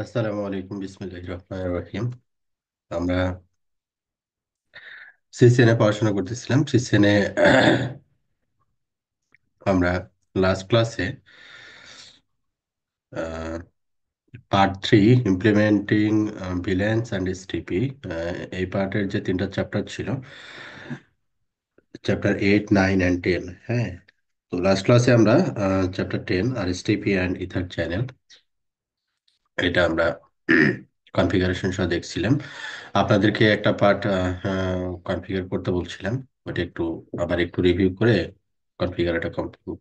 আসসালামু আলাইকুম, বিসমিল্লাহির রহমানির রহিম। আমরা সিসিএনে পড়াশোনা করতেছিলাম। সিসিএনে আমরা লাস্ট ক্লাসে part 3 implementing villains and STP, এই পার্টের যে তিনটা চ্যাপ্টার ছিল, চ্যাপ্টার 8, 9 অ্যান্ড 10। হ্যাঁ, তো লাস্ট ক্লাসে আমরা চ্যাপ্টার 10 আর এসটিপি অ্যান্ড ইথার চ্যানেল, এটা আমরা কনফিগারেশন সহ দেখছিলাম। আপনাদেরকে একটা পার্ট কনফিগার করতে বলছিলাম, ওটা একটু আবার একটু রিভিউ করে কনফিগারটা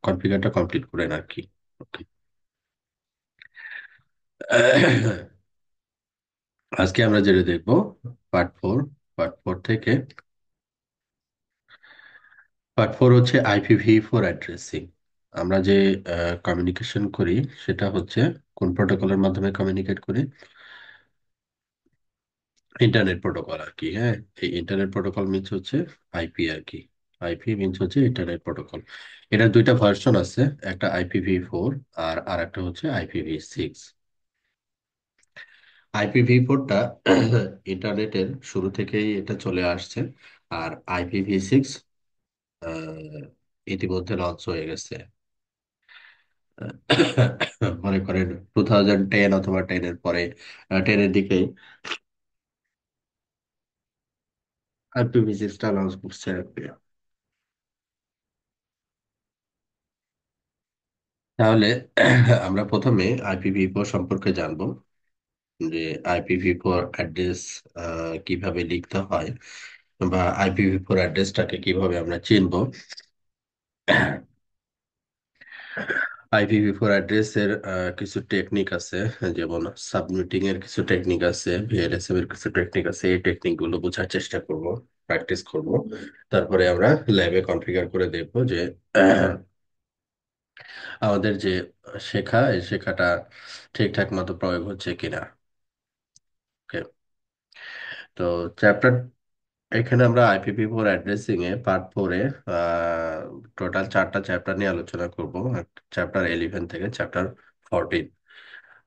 কনফিগারটা কমপ্লিট করেন আর কি। ওকে। আজকে আমরা যেটা দেখবো, পার্ট 4। পার্ট 4 থেকে পার্ট 4 হচ্ছে IPv4 অ্যাড্রেসিং। আমরা যে কমিউনিকেশন করি সেটা হচ্ছে কোন প্রোটোকলের মাধ্যমে কমিউনিকেট করি? ইন্টারনেট প্রোটোকল আর কি। হ্যাঁ, এই ইন্টারনেট প্রোটোকল মিনস হচ্ছে আইপি আর কি। আইপি মিনস হচ্ছে ইন্টারনেট প্রোটোকল। এটার দুইটা ভার্সন আছে, একটা IPv4 আর আরেকটা হচ্ছে IPv6। IPv4টা ইন্টারনেটের শুরু থেকেই এটা চলে আসছে, আর IPv6 ইতিমধ্যে লঞ্চ হয়ে গেছে। মনে করেন 2010 অথবা 10 এর পরে, 10 এর দিকেই IPv6টা লঞ্চ করছে আর কি। তাহলে আমরা প্রথমে IPv4 সম্পর্কে জানবো, যে IPv4 অ্যাড্রেস কিভাবে লিখতে হয়, বা IPv4 অ্যাড্রেসটাকে কিভাবে আমরা চিনবো। IPv4 অ্যাড্রেসের কিছু টেকনিক আছে, যেমন সাবমিটিং এর কিছু টেকনিক আছে, ভিএলএসএম এর কিছু টেকনিক আছে। এই টেকনিক গুলো বোঝার চেষ্টা করব, প্র্যাকটিস করব। তারপরে আমরা ল্যাবে কনফিগার করে দেখবো যে আমাদের যে শেখা, এই শেখাটা ঠিকঠাক মতো প্রয়োগ হচ্ছে কিনা। ওকে। তো চ্যাপ্টার এখানে আমরা IPv4 অ্যাড্রেসিং এ পার্ট 4-এ টোটাল 4টা চ্যাপ্টার নিয়ে আলোচনা করব, চ্যাপ্টার 11 থেকে চ্যাপ্টার 14।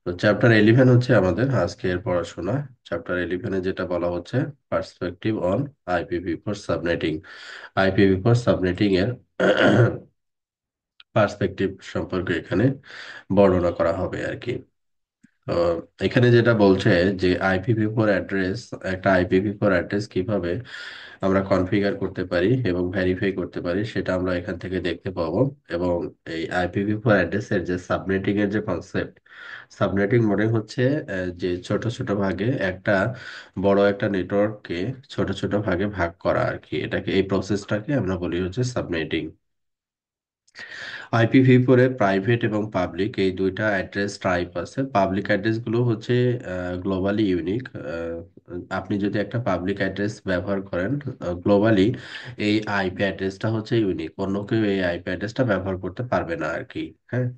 তো চ্যাপ্টার 11 হচ্ছে আমাদের আজকের পড়াশোনা। চ্যাপ্টার 11-এ যেটা বলা হচ্ছে perspective on IPv4 subnetting. IPv4 subnetting এর পার্সপেক্টিভ সম্পর্কে এখানে বর্ণনা করা হবে আর কি। তো এখানে যেটা বলছে যে IPv4 অ্যাড্রেস, একটা IPv4 অ্যাড্রেস কিভাবে আমরা কনফিগার করতে পারি এবং ভেরিফাই করতে পারি, সেটা আমরা এখান থেকে দেখতে পাবো। এবং এই IPv4 অ্যাড্রেসের যে সাবনেটিং এর যে কনসেপ্ট, সাবনেটিং মানে হচ্ছে যে ছোট ছোট ভাগে একটা বড় একটা নেটওয়ার্ককে ছোট ছোট ভাগে ভাগ করা আর কি। এটাকে, এই প্রসেসটাকে আমরা বলি হচ্ছে সাবনেটিং। IPv4 এ প্রাইভেট এবং পাবলিক এই দুইটা অ্যাড্রেস টাইপ আছে। পাবলিক অ্যাড্রেস গুলো হচ্ছে গ্লোবালি ইউনিক। আপনি যদি একটা পাবলিক অ্যাড্রেস ব্যবহার করেন গ্লোবালি, এই আইপি অ্যাড্রেসটা হচ্ছে ইউনিক, অন্য কেউ এই আইপি অ্যাড্রেসটা ব্যবহার করতে পারবে না আর কি। হ্যাঁ,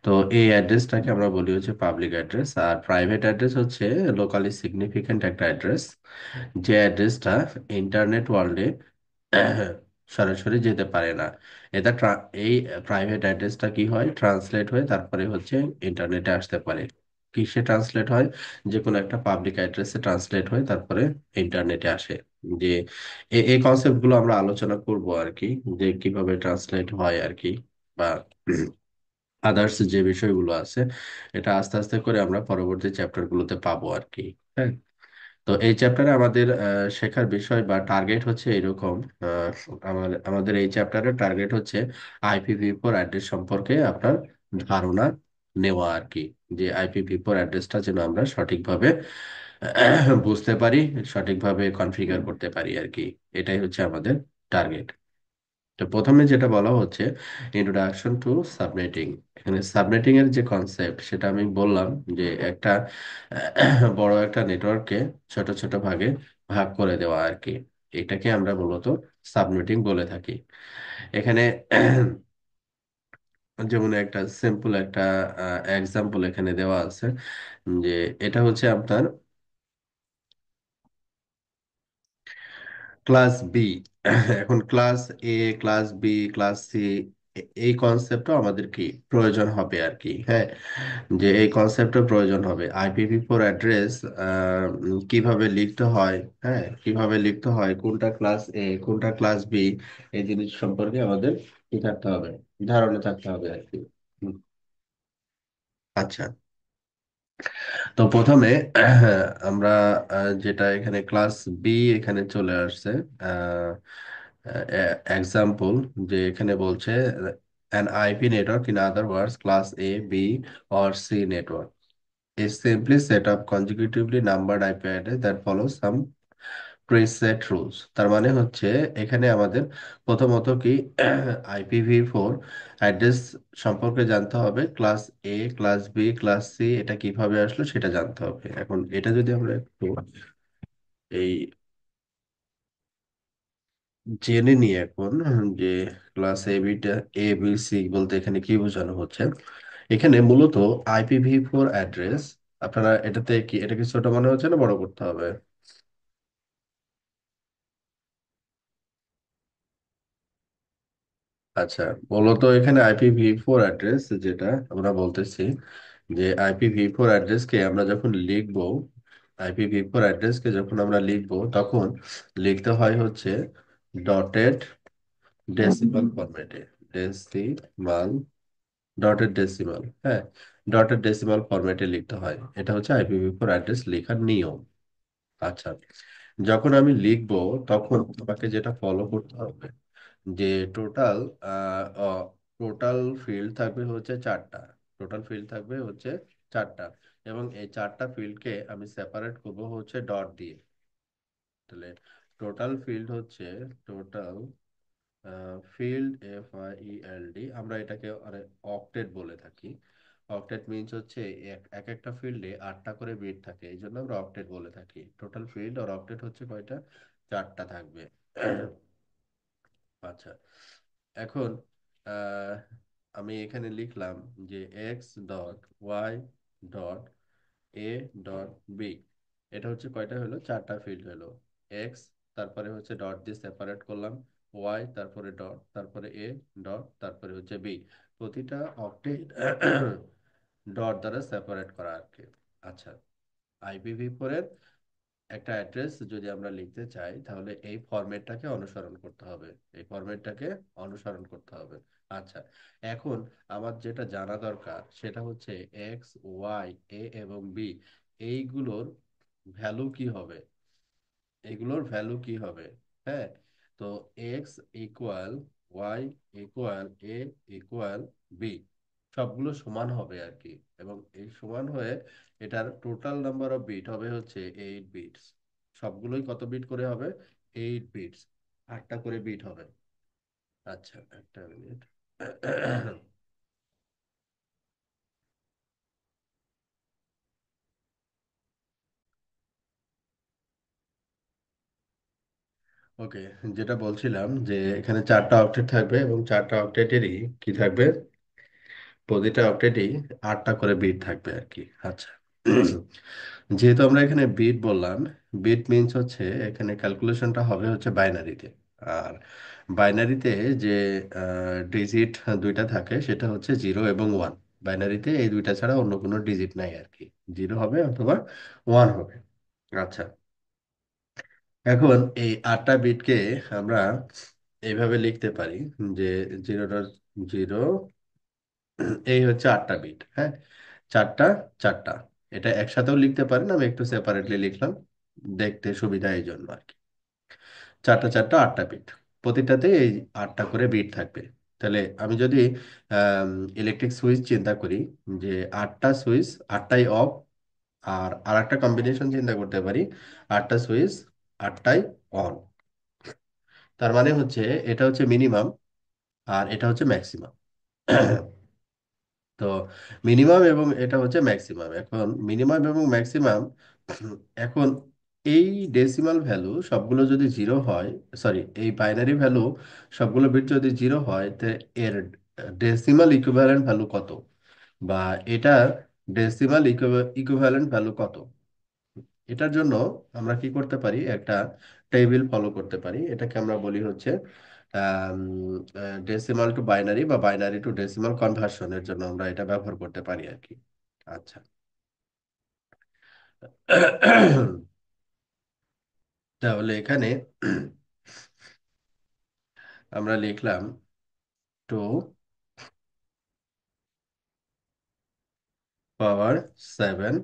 তো এই অ্যাড্রেসটাকে আমরা বলি হচ্ছে পাবলিক অ্যাড্রেস। আর প্রাইভেট অ্যাড্রেস হচ্ছে লোকালি সিগনিফিক্যান্ট একটা অ্যাড্রেস, যে অ্যাড্রেসটা ইন্টারনেট ওয়ার্ল্ডে সরাসরি যেতে পারে না। এই প্রাইভেট অ্যাড্রেসটা কি হয়, ট্রান্সলেট হয়ে তারপরে হচ্ছে ইন্টারনেটে আসতে পারে। কিসে ট্রান্সলেট হয়? যে কোনো একটা পাবলিক অ্যাড্রেসে ট্রান্সলেট হয়ে তারপরে ইন্টারনেটে আসে। যে এই কনসেপ্ট গুলো আমরা আলোচনা করব আর কি, যে কিভাবে ট্রান্সলেট হয় আর কি, বা আদার্স যে বিষয়গুলো আছে, এটা আস্তে আস্তে করে আমরা পরবর্তী চ্যাপ্টার গুলোতে পাবো আর কি। হ্যাঁ, তো এই চ্যাপ্টারে আমাদের শেখার বিষয় বা টার্গেট হচ্ছে এরকম। আমাদের এই চ্যাপ্টারের টার্গেট হচ্ছে IPv4 অ্যাড্রেস সম্পর্কে আপনার ধারণা নেওয়া আর কি, যে IPv4 অ্যাড্রেসটা যেন আমরা সঠিকভাবে বুঝতে পারি, সঠিকভাবে কনফিগার করতে পারি আর কি। এটাই হচ্ছে আমাদের টার্গেট। তো প্রথমে যেটা বলা হচ্ছে ইন্ট্রোডাকশন টু সাবনেটিং। এখানে সাবনেটিং এর যে কনসেপ্ট সেটা আমি বললাম, যে একটা বড় একটা নেটওয়ার্ককে ছোট ছোট ভাগে ভাগ করে দেওয়া আর কি। এটাকে আমরা মূলত সাবনেটিং বলে থাকি। এখানে যেমন একটা সিম্পল একটা এক্সাম্পল এখানে দেওয়া আছে, যে এটা হচ্ছে আপনার ক্লাস বি। এখন ক্লাস এ, ক্লাস বি, ক্লাস সি, এই কনসেপ্টও আমাদের কি প্রয়োজন হবে আর কি, হ্যাঁ। যে এই কনসেপ্টের প্রয়োজন হবে, IPv4 অ্যাড্রেস কিভাবে লিখতে হয়, হ্যাঁ, কিভাবে লিখতে হয়, কোনটা ক্লাস এ কোনটা ক্লাস বি, এই জিনিস সম্পর্কে আমাদের কি থাকতে হবে, ধারণা থাকতে হবে আর কি। হুম, আচ্ছা। তো প্রথমে আমরা যেটা এখানে ক্লাস বি এখানে চলে আসছে, এক্সাম্পল, যে এখানে বলছে an IP network, in other words class A, B or C network is simply set up consecutively numbered IP address that follows some preset rules। তার মানে হচ্ছে এখানে আমাদের প্রথমত কি IPv4 অ্যাড্রেস সম্পর্কে জানতে হবে, ক্লাস এ, ক্লাস বি, ক্লাস সি এটা কিভাবে আসলো সেটা জানতে হবে। এখন এটা যদি আমরা একটু এই জেনে নিই এখন, যে ক্লাস এ বি সি বলতে এখানে কি বোঝানো হচ্ছে। এখানে মূলত IPv4 অ্যাড্রেস, আপনারা এটাতে কি, এটা কি ছোট মনে হচ্ছে না বড় করতে হবে? আচ্ছা, মূলত এখানে IPv4 অ্যাড্রেস যেটা আমরা বলতেছি, যে IPv4 অ্যাড্রেসকে আমরা যখন লিখবো, IPv4 অ্যাড্রেসকে যখন আমরা লিখবো তখন লিখতে হয় হচ্ছে ডটেড ডেসিমাল ফরম্যাটে, ডেসিমাল, ডটেড ডেসিমাল, হ্যাঁ, ডটেড ডেসিমাল ফরম্যাটে লিখতে হয়। এটা হচ্ছে IPv4 অ্যাড্রেস লেখার নিয়ম। আচ্ছা, যখন আমি লিখবো তখন তোমাকে যেটা ফলো করতে হবে, যে টোটাল টোটাল ফিল্ড থাকবে হচ্ছে চারটা, টোটাল ফিল্ড থাকবে হচ্ছে চারটা, এবং এই চারটা ফিল্ডকে আমি সেপারেট করব হচ্ছে ডট দিয়ে। তাহলে টোটাল ফিল্ড হচ্ছে, টোটাল ফিল্ড, FIELD, আমরা এটাকে অক্টেট বলে থাকি। অক্টেট মিনস হচ্ছে এক এক একটা ফিল্ডে 8টা করে বিট থাকে, এই জন্য আমরা অক্টেট বলে থাকি। টোটাল ফিল্ড আর অক্টেট হচ্ছে কয়টা, চারটা থাকবে। আচ্ছা, এখন আহ, আমি এখানে লিখলাম যে x.y.a.b, এটা হচ্ছে কয়টা হলো, চারটা ফিল্ড হলো। এক্স, তারপরে হচ্ছে ডট দিয়ে সেপারেট করলাম, ওয়াই, তারপরে ডট, তারপরে এ, ডট, তারপরে হচ্ছে বি। প্রতিটা অক্টেট ডট দ্বারা সেপারেট করা আর কি। আচ্ছা, IPv4 এর একটা অ্যাড্রেস যদি আমরা লিখতে চাই তাহলে এই ফরম্যাটটাকে অনুসরণ করতে হবে, এই ফরম্যাটটাকে অনুসরণ করতে হবে। আচ্ছা, এখন আমার যেটা জানা দরকার সেটা হচ্ছে X, Y, A এবং B এইগুলোর ভ্যালু কি হবে, এগুলোর ভ্যালু কি হবে, হ্যাঁ। তো এক্স ইকুয়াল, ওয়াই ইকুয়াল, এ ইকুয়াল, বি, সবগুলো সমান হবে আর কি। এবং এই সমান হয়ে এটার টোটাল নাম্বার অফ বিট হবে হচ্ছে 8 বিটস। সবগুলোই কত বিট করে হবে, 8 বিটস, 8টা করে বিট হবে। আচ্ছা, একটা মিনিট। ওকে, যেটা বলছিলাম যে এখানে চারটা অক্টেট থাকবে এবং চারটা অক্টেটেরই কি থাকবে, প্রতিটা অক্টেটই 8টা করে বিট থাকবে আর কি। আচ্ছা, যেহেতু আমরা এখানে বিট বললাম, বিট মিনস হচ্ছে এখানে ক্যালকুলেশনটা হবে হচ্ছে বাইনারিতে। আর বাইনারিতে যে ডিজিট দুইটা থাকে সেটা হচ্ছে 0 এবং 1। বাইনারিতে এই দুইটা ছাড়া অন্য কোনো ডিজিট নাই আর কি, 0 হবে অথবা 1 হবে। আচ্ছা, এখন এই 8টা বিটকে আমরা এইভাবে লিখতে পারি, যে 0.0, এই হচ্ছে 8টা বিট, হ্যাঁ, চারটা, চারটা। এটা একসাথেও লিখতে পারেন, আমি একটু সেপারেটলি লিখলাম দেখতে সুবিধা এই জন্য আর কি। চারটা, চারটা, 8টা বিট, প্রতিটাতে এই 8টা করে বিট থাকবে। তাহলে আমি যদি ইলেকট্রিক সুইচ চিন্তা করি, যে 8টা সুইচ, 8টাই অফ, আর আরেকটা কম্বিনেশন চিন্তা করতে পারি, 8টা সুইচ, 8টাই অন। তার মানে হচ্ছে এটা হচ্ছে মিনিমাম আর এটা হচ্ছে ম্যাক্সিমাম। তো মিনিমাম এবং এটা হচ্ছে ম্যাক্সিমাম। এখন মিনিমাম এবং ম্যাক্সিমাম, এখন এই ডেসিমাল ভ্যালু সবগুলো যদি 0 হয়, সরি, এই বাইনারি ভ্যালু সবগুলো বিট যদি 0 হয়, তো এর ডেসিমাল ইকুইভ্যালেন্ট ভ্যালু কত, বা এটা ডেসিমাল ইকুইভ্যালেন্ট ভ্যালু কত, এটার জন্য আমরা কি করতে পারি, একটা টেবিল ফলো করতে পারি। এটাকে আমরা বলি হচ্ছে ডেসিমাল টু বাইনারি বা বাইনারি টু ডেসিমাল কনভার্সনের জন্য আমরা এটা ব্যবহার করতে পারি আর কি। আচ্ছা। তাহলে এখানে আমরা লিখলাম two power seven,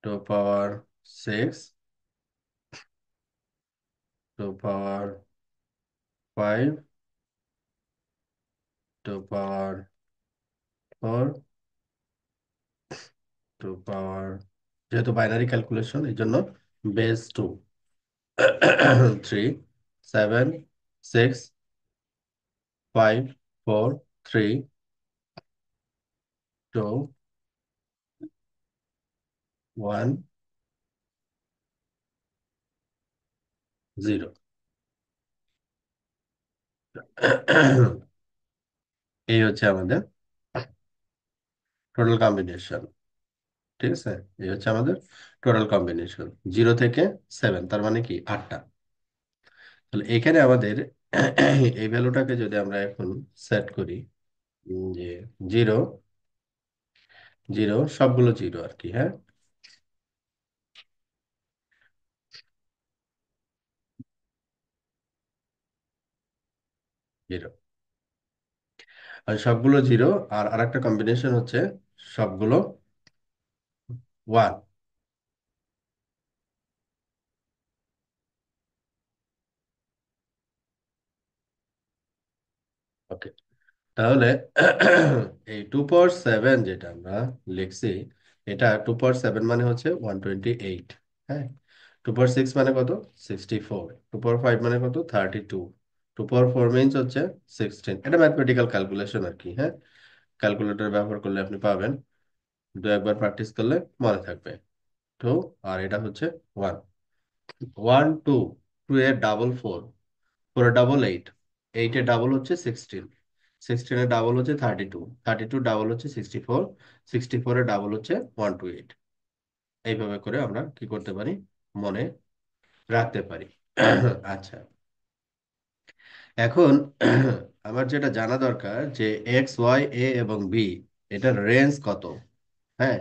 two power six, two power five, two power four, two power, যেহেতু বাইনারি ক্যালকুলেশন এই জন্য base two, three, seven, six, five, four, three, two, one, zero. এই হচ্ছে আমাদের টোটাল কম্বিনেশন। ঠিক আছে, এই হচ্ছে আমাদের টোটাল কম্বিনেশন, জিরো থেকে সেভেন, তার মানে কি আটটা। তাহলে এখানে আমাদের এই ভ্যালুটাকে যদি আমরা এখন সেট করি, যে জিরো, জিরো, সবগুলো জিরো আর কি, হ্যাঁ, জিরো, আর সবগুলো জিরো, আর আরেকটা কম্বিনেশন হচ্ছে সবগুলো ওয়ান। ওকে, তাহলে এই টু পাওয়ার সেভেন যেটা আমরা লিখছি, এটা টু পাওয়ার সেভেন মানে হচ্ছে 128, হ্যাঁ। টু পাওয়ার সিক্স মানে কত? 64। টু পাওয়ার ফাইভ মানে কত? 32। টু পাওয়ার ফোর মিনস হচ্ছে 16। এটা ম্যাথমেটিক্যাল ক্যালকুলেশন আর কি, হ্যাঁ। ক্যালকুলেটর ব্যবহার করলে আপনি পাবেন, দু একবার প্র্যাকটিস করলে মনে থাকবে। টু, আর এটা হচ্ছে ওয়ান। ওয়ান, টু, টু এর ডাবল ফোর, ফোর এর ডাবল এইট, এইটের ডাবল হচ্ছে 16, 16-এর ডাবল হচ্ছে 32, 32 ডাবল হচ্ছে 64, 64-এর ডাবল হচ্ছে 128। এইভাবে করে আমরা কি করতে পারি, মনে রাখতে পারি। আচ্ছা, এখন আমার যেটা জানা দরকার যে এক্স, ওয়াই, এ এবং বি, এটার রেঞ্জ কত। হ্যাঁ,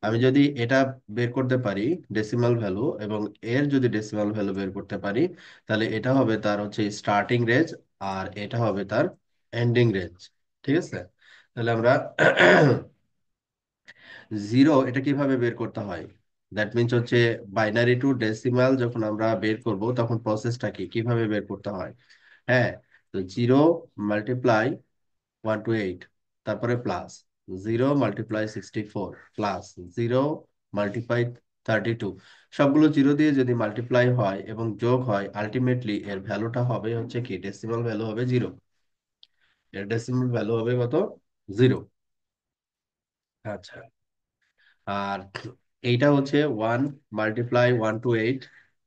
আমি যদি এটা বের করতে পারি ডেসিমাল ভ্যালু, এবং এর যদি ডেসিমাল ভ্যালু বের করতে পারি, তাহলে এটা হবে তার হচ্ছে স্টার্টিং রেঞ্জ, আর এটা হবে তার এন্ডিং রেঞ্জ। ঠিক আছে, তাহলে আমরা জিরো এটা কিভাবে বের করতে হয়, দ্যাট মিনস হচ্ছে বাইনারি টু ডেসিমাল যখন আমরা বের করব তখন প্রসেসটা কি, কিভাবে বের করতে হয়। হ্যাঁ, তো জিরো মাল্টিপ্লাই 128, তারপরে plus zero multiply 64, plus zero multiply 32, সবগুলো জিরো দিয়ে যদি মাল্টিপ্লাই হয় এবং যোগ হয়, আলটিমেটলি এর ভ্যালুটা হবে হচ্ছে কি, ডেসিমাল ভ্যালু হবে জিরো। এর ডেসিমাল ভ্যালু হবে কত? জিরো। আচ্ছা, আর এইটা হচ্ছে ওয়ান মাল্টিপ্লাই 128,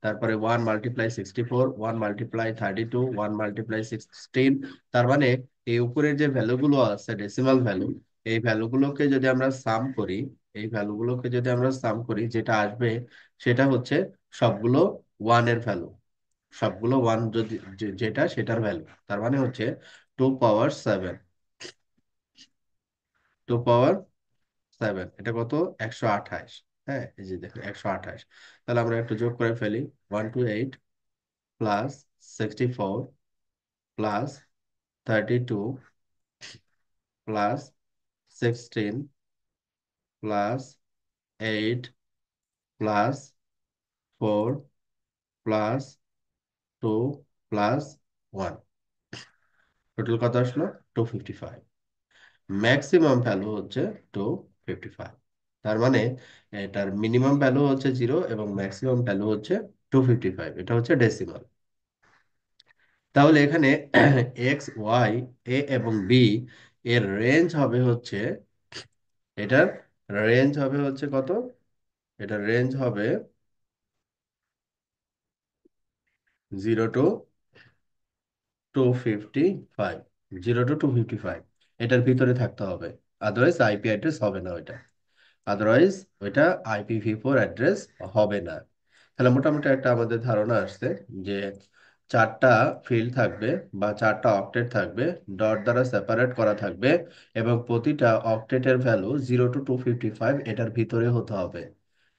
তারপরে one multiply 64, one multiply 32, one multiply 16। তার মানে এই উপরের যে ভ্যালুগুলো আছে ডেসিমাল ভ্যালু, এই ভ্যালুগুলোকে যদি আমরা সাম করি, এই ভ্যালুগুলোকে যদি আমরা সাম করি, যেটা আসবে সেটা হচ্ছে সবগুলো ওয়ানের ভ্যালু, সবগুলো ওয়ান যদি যেটা সেটার ভ্যালু, তার মানে হচ্ছে two power seven, two power seven, এটা কত? 128। হ্যাঁ, এই যে দেখো 128। তাহলে আমরা একটু যোগ করে ফেলি, 128 plus 64 plus 32 plus 16 plus 8 plus 4 plus 2 plus 1, total কত আসলো? 255। ম্যাক্সিমাম ভ্যালু হচ্ছে 255। তার মানে এটার মিনিমাম ভ্যালু হচ্ছে জিরো এবং ম্যাক্সিমাম ভ্যালু হচ্ছে 255। এটা হচ্ছে ডেসিমাল। তাহলে এখানে এক্স, ওয়াই, এ এবং বি এর রেঞ্জ হবে হচ্ছে, এটার রেঞ্জ হবে হচ্ছে কত? এটার রেঞ্জ হবে জিরো টু 255, 0 to 255, এটার ভিতরে থাকতে হবে, আদারওয়াইজ আইপি অ্যাড্রেস হবে না ওইটা, আদারওয়াইজ ওইটা IPv4 অ্যাড্রেস হবে না। তাহলে মোটামুটি একটা আমাদের ধারণা আসছে যে চারটা ফিল্ড থাকবে বা চারটা অক্টেট থাকবে, ডট দ্বারা সেপারেট করা থাকবে, এবং প্রতিটা অক্টেটের ভ্যালু 0 to 255 এটার ভিতরে হতে হবে,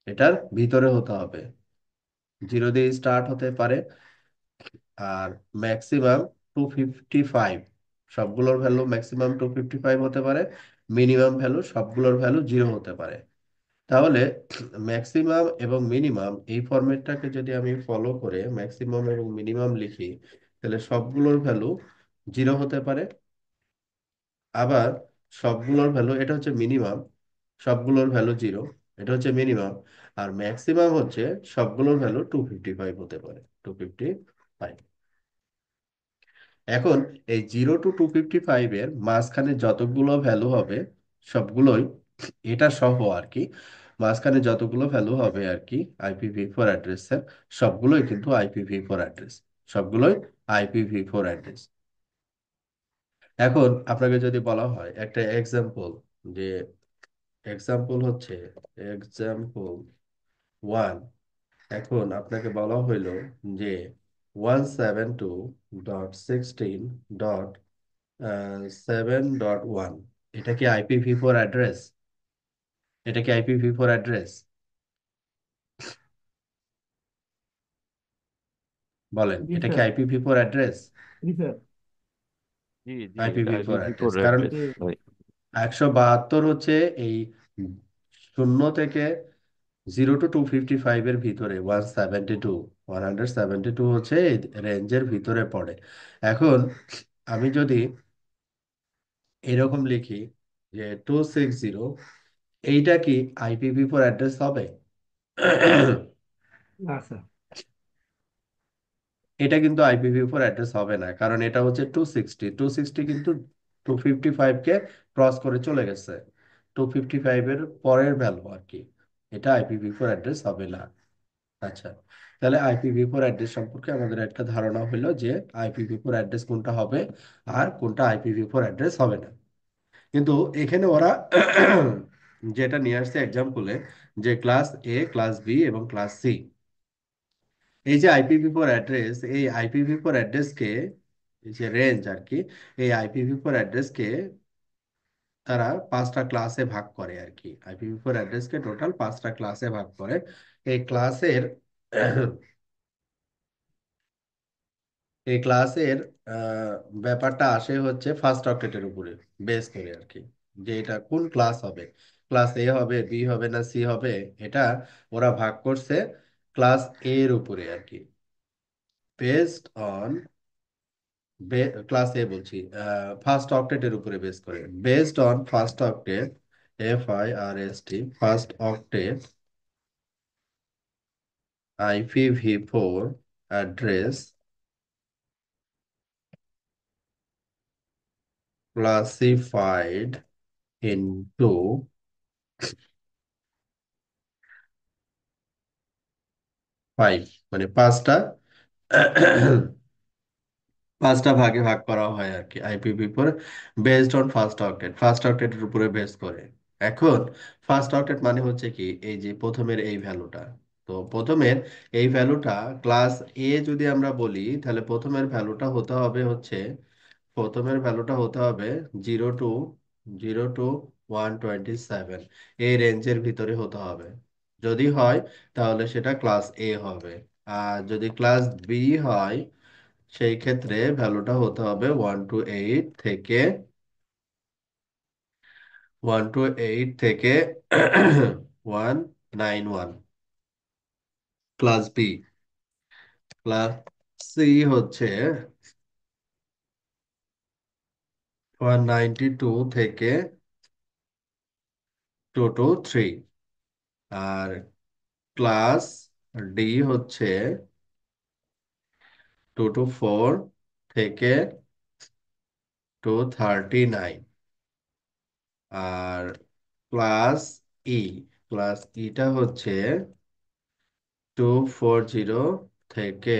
এটার ভিতরে হতে হবে। 0 দিয়ে স্টার্ট হতে পারে, আর ম্যাক্সিমাম 255, সবগুলোর ভ্যালু ম্যাক্সিমাম 255 হতে পারে, মিনিমাম ভ্যালু সবগুলোর ভ্যালু 0 হতে পারে। তাহলে ম্যাক্সিমাম এবং মিনিমাম এই ফরম্যাটটাকে যদি আমি ফলো করে ম্যাক্সিমাম এবং মিনিমাম লিখি, তাহলে সবগুলোর ভ্যালু 0 হতে পারে। আবার সবগুলোর ভ্যালু, এটা হচ্ছে মিনিমাম, সবগুলোর ভ্যালু 0, এটা হচ্ছে মিনিমাম। আর ম্যাক্সিমাম হচ্ছে সবগুলোর ভ্যালু 255 হতে পারে, 255। এখন এই 0 to 255 এর মাঝখানে যতগুলো ভ্যালু হবে সবগুলোই, এটা সহ আর কি, মাঝখানে যতগুলো ভ্যালু হবে আর কি IPv4 অ্যাড্রেসের, সবগুলোই কিন্তু IPv4 অ্যাড্রেস, সবগুলোই IPv4 অ্যাড্রেস। এখন আপনাকে যদি বলা হয় একটা এক্সাম্পল, যে এক্সাম্পল হচ্ছে এক্সাম্পল 1, এখন আপনাকে বলা হইলো যে 172.16.7.1, এটা কি IPv4 অ্যাড্রেস? এটা কি IPv4 অ্যাড্রেস? বলেন, জি এটা কি স্যার। IPv4 address? জি স্যার। জি জি, এটা IPv4 IPv4 অ্যাড্রেস, কারণ অ্যাড্রেস জি। ভাই। 172 হচ্ছে এই শূন্য থেকে 0 to 255 এর ভিতরে, 172 হচ্ছে এই রেঞ্জের ভিতরে পড়ে। এখন আমি যদি এরকম লিখি যে 260, এইটা কি IPv4 অ্যাড্রেস হবে? না স্যার। এটা কিন্তু IPv4 অ্যাড্রেস হবে না, কারণ এটা হচ্ছে 260 কিন্তু 255 কে ক্রস করে চলে গেছে, 255 এর পরের ভ্যালু আর কি, এটা IPv4 অ্যাড্রেস হবে না। আচ্ছা, তাহলে IPv4 অ্যাড্রেস সম্পর্কে আমাদের একটা ধারণা হলো যে IPv4 অ্যাড্রেস কোনটা হবে আর কোনটা IPv4 অ্যাড্রেস হবে না। কিন্তু এখানে ওরা যেটা নিয়ে আসছে এক্সাম্পলে, যে ক্লাস এ, ক্লাস বি এবং ক্লাস সি, এই যে IPv4 অ্যাড্রেস, এই IPv4 অ্যাড্রেসকে, এই যে রেঞ্জ আর কি, এই IPv4 অ্যাড্রেসকে তারা পাঁচটা ক্লাসে ভাগ করে আর কি, IPv4 অ্যাড্রেসকে টোটাল পাঁচটা ক্লাসে ভাগ করে। এই ক্লাসের এই ক্লাসের ব্যাপারটা আসে হচ্ছে ফার্স্ট অক্টেটের উপরে বেস করে আর কি, যে এটা কোন ক্লাস হবে, ক্লাস এ হবে, বি হবে না সি হবে, এটা ওরা ভাগ করছে ক্লাস এর উপরে আর কি, বেসড অন, ক্লাস এ বলছি, ফার্স্ট অক্টেটের উপরে বেস করে, based on first octet, FIRST, first octet IPv4 address classified into 5, মানে পাঁচটা পাঁচটা ভাগে ভাগ করা হয় আর কি IPv4, based on first octet, first অক্টেটের উপরে বেস করে। এখন ফার্স্ট অক্টেট মানে হচ্ছে কি, এই যে প্রথমের এই ভ্যালুটা, তো প্রথমের এই ভ্যালুটা ক্লাস এ যদি আমরা বলি, তাহলে প্রথমের ভ্যালুটা হতে হবে 0 to 127, এই রেঞ্জের ভিতরে হতে হবে। যদি হয় তাহলে সেটা ক্লাস এ হবে, আর যদি ক্লাস বি হয় সেই ক্ষেত্রে ভ্যালুটা হতে হবে 128 থেকে 191। ক্লাস বি, ক্লাস সি হচ্ছে 192 থেকে 223, আর ক্লাস ডি হচ্ছে 224 থেকে 239, আর ক্লাস ই, ক্লাস ইটা হচ্ছে 240 থেকে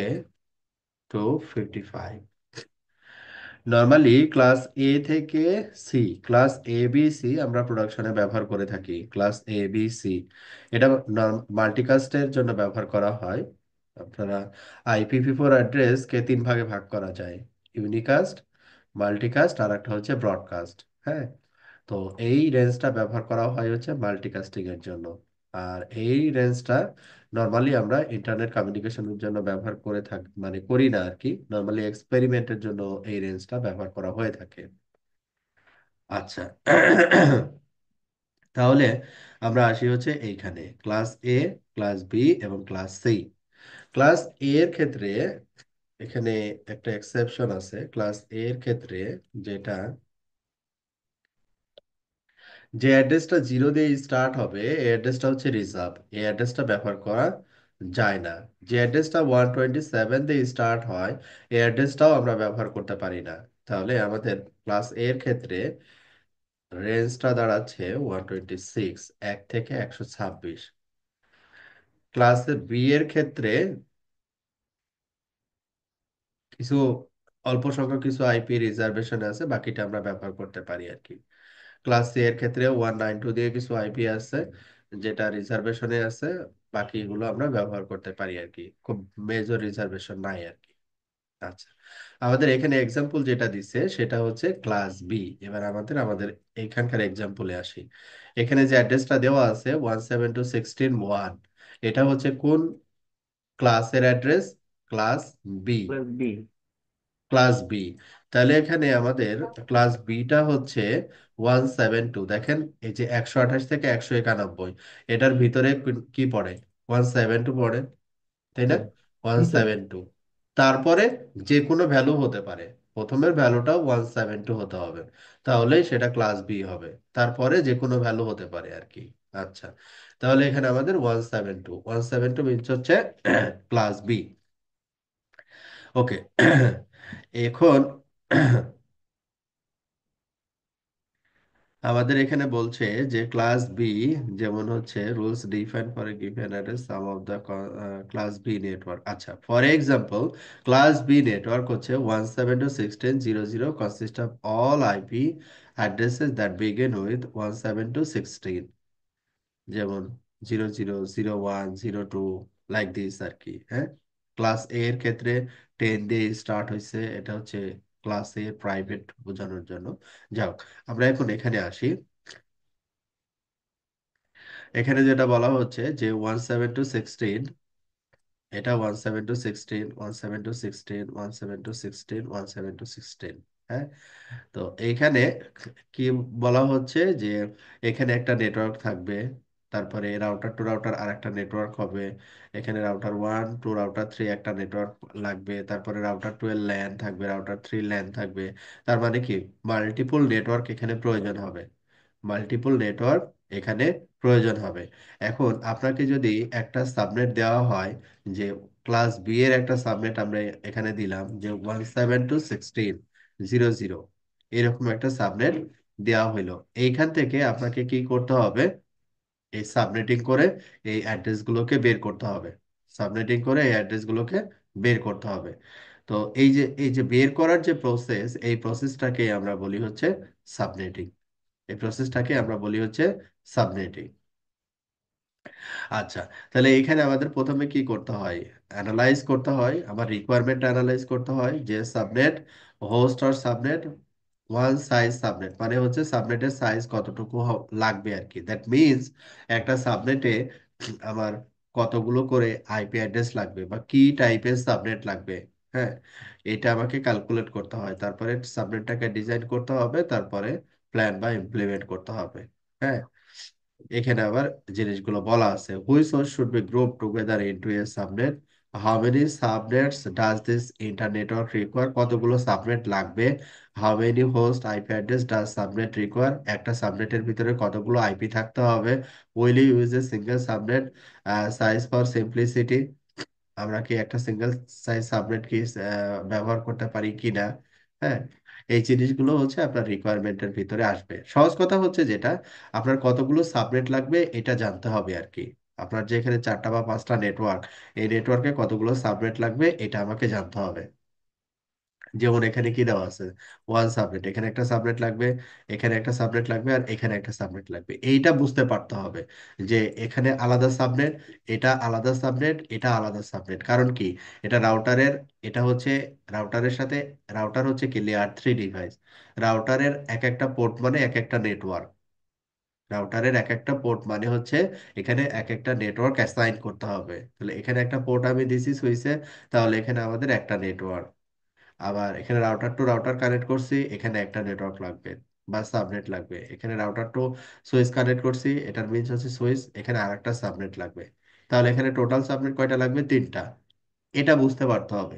255। নর্মালি ক্লাস এ থেকে C, class A B C আমরা প্রোডাকশনে ব্যবহার করে থাকি। ক্লাস এ বি সি এটা মাল্টিকাস্টের জন্য ব্যবহার করা হয়। আপনারা IPv4 অ্যাড্রেসকে তিন ভাগে ভাগ করা যায়: ইউনিকাস্ট, মাল্টিকাস্ট, আর একটা হচ্ছে ব্রডকাস্ট। হ্যাঁ, তো এই রেঞ্জটা ব্যবহার করা হয় হচ্ছে মাল্টিকাস্টিং এর জন্য। আর এই রেঞ্জটা নর্মালি আমরা ইন্টারনেট কমিউনিকেশনের জন্য ব্যবহার করে থাকি, মানে করি না আর কি, নর্মালি এক্সপেরিমেন্টের জন্য এই রেঞ্জটা ব্যবহার করা হয়ে থাকে। আচ্ছা। তাহলে আমরা আসি হচ্ছে এইখানে ক্লাস এ, ক্লাস বি এবং ক্লাস সি। ক্লাস এ এর ক্ষেত্রে এখানে একটা এক্সেপশন আছে। ক্লাস এ এর ক্ষেত্রে যেটা, যে অ্যাড্রেসটা জিরো দিয়ে স্টার্ট হবে এই অ্যাড্রেসটা হচ্ছে রিজার্ভ, এই অ্যাড্রেসটা ব্যবহার করা যায় না। যে অ্যাড্রেসটা 127 দিয়ে স্টার্ট হয় এই অ্যাড্রেসটাও আমরা ব্যবহার করতে পারি না। তাহলে আমাদের ক্লাস এ এর ক্ষেত্রে রেঞ্জটা দাঁড়াচ্ছে 126, 1 থেকে 126। ক্লাস বি এর ক্ষেত্রে কিছু অল্প সংখ্যক কিছু আইপি রিজার্ভেশন আছে, বাকিটা আমরা ব্যবহার করতে পারি আর কি। ক্লাস সি এর ক্ষেত্রে 192 দিয়ে কিছু আইপি আছে যেটা রিজার্ভেশনে আছে, বাকিগুলো আমরা ব্যবহার করতে পারি আর কি, খুব মেজর রিজার্ভেশন নাই আর কি। আচ্ছা, আমাদের এখানে এক্সাম্পল যেটা দিছে সেটা হচ্ছে ক্লাস বি। এবার আমাদের এখানকার এক্সাম্পলে আসি। এখানে যে অ্যাড্রেসটা দেওয়া আছে 172.16.1, এটা হচ্ছে কোন ক্লাসের address? Class B. Plus B. Class B. তাহলে এখানে আমাদের ক্লাস বিটা হচ্ছে 172। দেখেন এই যে 128 থেকে 191, এটার ভিতরে কি পড়ে? 172 পড়ে, তাই না? হুম। ওয়ান জি স্যার। সেভেন টু তারপরে যে কোনো ভ্যালু হতে পারে, প্রথমের ভ্যালুটাও 172 হতে হবে, তাহলেই সেটা ক্লাস বি হবে। তারপরে যে কোনো ভ্যালু হতে পারে আর কি। আচ্ছা, তাহলে এখানে আমাদের 172 মিনস হচ্ছে ক্লাস বি। ওকে। এখন আমাদের এখানে বলছে যে ক্লাস বি, যেমন হচ্ছে rules define for a given address sum of the class B network. আচ্ছা, for example class B network হচ্ছে 172.16.0.0 consist of all IP addresses that begin with 172.16, যেমন 00, 01, 02, লাইক দিস আর কি। হ্যাঁ, ক্লাস এ এর ক্ষেত্রে 10 দিয়ে স্টার্ট হয়েছে, এটা হচ্ছে ক্লাস এ প্রাইভেট বোঝানোর জন্য। যাক, আমরা এখন এখানে আসি। এখানে যেটা বলা হচ্ছে যে 172.16, এটা 172.16, 172.16, 172.16, 172.16। হ্যাঁ, তো এইখানে কি বলা হচ্ছে যে এখানে একটা নেটওয়ার্ক থাকবে, তারপরে রাউটার টু রাউটার আরেকটা নেটওয়ার্ক হবে, এখানে রাউটার 1 টু রাউটার 3 একটা নেটওয়ার্ক লাগবে, তারপরে রাউটার 2 এর ল্যান থাকবে, রাউটার 3 ল্যান থাকবে। তার মানে কি মাল্টিপল নেটওয়ার্ক এখানে প্রয়োজন হবে, মাল্টিপল নেটওয়ার্ক এখানে প্রয়োজন হবে। এখন আপনাকে যদি একটা সাবনেট দেওয়া হয়, যে ক্লাস বি এর একটা সাবনেট আমরা এখানে দিলাম যে 172.16.0.0, এরকম একটা সাবনেট দেওয়া হইলো। এইখান থেকে আপনাকে কি করতে হবে? এই সাবনেটিং করে এই অ্যাড্রেস গুলোকে বের করতে হবে, সাবনেটিং করে এই অ্যাড্রেস গুলোকে বের করতে হবে। তো এই যে বের করার যে প্রসেস, এই প্রসেসটাকে আমরা বলি হচ্ছে সাবনেটিং। এই প্রসেসটাকে আমরা বলি হচ্ছে সাবনেটিং। আচ্ছা, তাহলে এখানে আমাদের প্রথমে কি করতে হয়? অ্যানালাইজ করতে হয়, আমার রিকোয়ারমেন্ট অ্যানালাইজ করতে হয় যে সাবনেট, হোস্ট আর সাবনেট, ওয়ান সাইজ সাবনেট মানে হচ্ছে সাবনেটের সাইজ কতটুকু লাগবে আর কি। দ্যাট মিনস একটা সাবনেটে আমার কতগুলো করে আইপি অ্যাড্রেস লাগবে বা কি টাইপের সাবনেট লাগবে। হ্যাঁ, এটা আমাকে ক্যালকুলেট করতে হয়, তারপরে সাবনেটটাকে ডিজাইন করতে হবে, তারপরে প্ল্যান বা ইমপ্লিমেন্ট করতে হবে। হ্যাঁ, এখানে আবার জিনিসগুলো বলা আছে, which host should be group together into a subnet, how many subnets does this inter network require, কতগুলো সাবনেট লাগবে, how many host IP address does subnet require, একটা সাবনেটের ভিতরে কতগুলো আইপি থাকতে হবে, will you use a single subnet size for simplicity, আমরা কি একটা সিঙ্গেল সাইজ সাবনেট কি ব্যবহার করতে পারি কিনা। হ্যাঁ, এই জিনিসগুলো হচ্ছে আপনার রিকোয়ারমেন্টের ভিতরে আসবে। সহজ কথা হচ্ছে যেটা, আপনার কতগুলো সাবনেট লাগবে এটা জানতে হবে আর কি। আপনার যে এখানে 4টা বা 5টা নেটওয়ার্ক, এই নেটওয়ার্কে কতগুলো সাবনেট লাগবে এটা আমাকে জানতে হবে। যেমন এখানে কি দেওয়া আছে, ওয়ান সাবনেট, এখানে একটা সাবনেট লাগবে, এখানে একটা সাবনেট লাগবে, আর এখানে একটা সাবনেট লাগবে। এইটা বুঝতে পারতে হবে যে এখানে আলাদা সাবনেট, এটা আলাদা সাবনেট, এটা আলাদা সাবনেট। কারণ কি, এটা রাউটারের, এটা হচ্ছে রাউটারের সাথে, রাউটার হচ্ছে কি লেয়ার 3 ডিভাইস। রাউটারের এক একটা পোর্ট মানে এক একটা নেটওয়ার্ক। রাউটারের এক একটা পোর্ট মানে হচ্ছে এখানে এক একটা নেটওয়ার্ক অ্যাসাইন করতে হবে। তাহলে এখানে একটা পোর্ট আমি দিছি সুইচে, তাহলে এখানে আমাদের একটা নেটওয়ার্ক। আবার এখানে রাউটার টু রাউটার কানেক্ট করছি, এখানে একটা নেটওয়ার্ক লাগবে বা সাবনেট লাগবে। এখানে রাউটার টু সুইচ কানেক্ট করছি, এটার মিনস হচ্ছে সুইচ, এখানে আরেকটা সাবনেট লাগবে। তাহলে এখানে টোটাল সাবনেট কয়টা লাগবে, 3টা। এটা বুঝতে পারতে হবে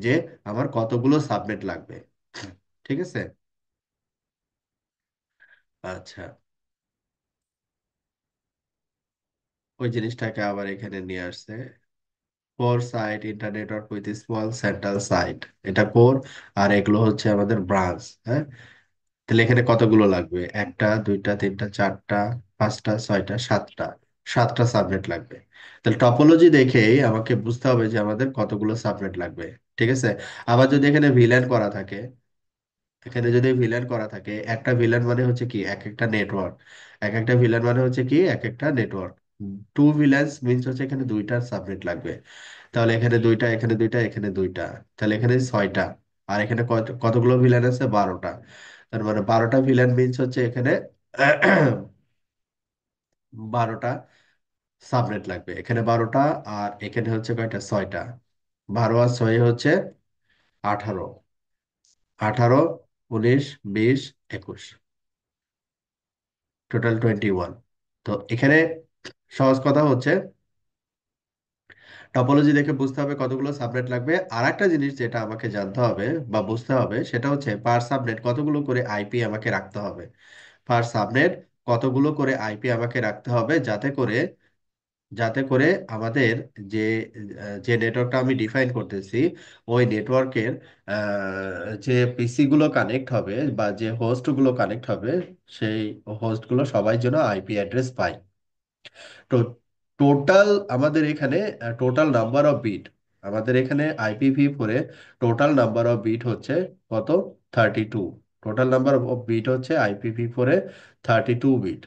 যে আমার কতগুলো সাবনেট লাগবে। ঠিক আছে। আচ্ছা, ওই জিনিসটাকে আবার এখানে নিয়ে আসছে। Core site internetwork with small central site, এটা কোর। আর এগুলো হচ্ছে আমাদের ব্রাঞ্চ। হ্যাঁ, তাহলে এখানে কতগুলো লাগবে, একটা, দুইটা, তিনটা, চারটা, পাঁচটা, ছয়টা, সাতটা। সাতটা সাবনেট লাগবে। তাহলে টপোলজি দেখেই আমাকে বুঝতে হবে যে আমাদের কতগুলো সাবনেট লাগবে। ঠিক আছে। আবার যদি এখানে ভিল্যান করা থাকে, এখানে যদি ভিলেন করা থাকে, একটা ভিলেন মানে হচ্ছে কি এক একটা নেটওয়ার্ক। এক একটা ভিলেন মানে হচ্ছে কি এক একটা নেটওয়ার্ক। টু ভিলেন্স মিনস হচ্ছে এখানে দুইটা সাবনেট লাগবে। তাহলে এখানে দুইটা, এখানে দুইটা, এখানে দুইটা। তাহলে এখানে 6টা। আর এখানে কতগুলো ভিলেন আছে, 12টা। তার মানে 12টা ভিলেন মিনস হচ্ছে এখানে 12টা সাবনেট লাগবে। এখানে 12টা, আর এখানে হচ্ছে কয়টা, 6টা। 12 আর 6 হচ্ছে 18। 18, 19, 20, 21, টোটাল 21। তো এখানে সহজ কথা হচ্ছে টপোলজি দেখে বুঝতে হবে কতগুলো সাবনেট লাগবে। আর একটা জিনিস যেটা আমাকে জানতে হবে বা বুঝতে হবে, সেটা হচ্ছে পার সাবনেট কতগুলো করে আইপি আমাকে রাখতে হবে। পার সাবনেট কতগুলো করে আইপি আমাকে রাখতে হবে, যাতে করে আমাদের যে যে নেটওয়ার্কটা আমি ডিফাইন করতেছি, ওই নেটওয়ার্কের যে পিসি গুলো কানেক্ট হবে বা যে হোস্ট গুলো কানেক্ট হবে, সেই হোস্ট গুলো সবাই যেন আইপি অ্যাড্রেস পায়। তো টোটাল আমাদের এখানে টোটাল নাম্বার অফ বিট, আমাদের এখানে IPv4 total number of bit হচ্ছে কত, 32। টোটাল নাম্বার অফ বিট হচ্ছে IPv4 32 বিট।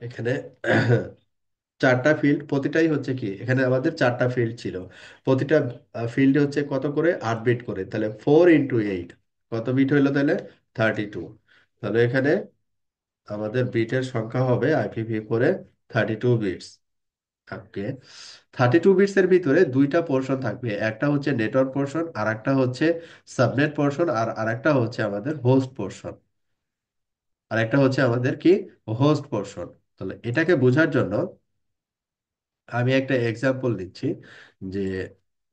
এখানে চারটা ফিল্ড, প্রতিটাই হচ্ছে কি, এখানে আমাদের চারটা ফিল্ড ছিল। প্রতিটা ফিল্ডে হচ্ছে কত করে, 8 বিট করে। তাহলে 4 × 8, কত বিট হইলো তাহলে, 32। তাহলে এখানে আমাদের বিটের সংখ্যা হবে IPv4 32 বিটস। ওকে। 32 বিটস এর ভিতরে দুইটা পোর্শন থাকবে, একটা হচ্ছে নেটওয়ার্ক পোর্শন, আর একটা হচ্ছে সাবনেট পোর্শন, আর একটা হচ্ছে আমাদের হোস্ট পোর্শন। আর একটা হচ্ছে আমাদের কি, হোস্ট পোর্শন। তাহলে এটাকে বোঝার জন্য আমি একটা এক্সাম্পল দিচ্ছি। যে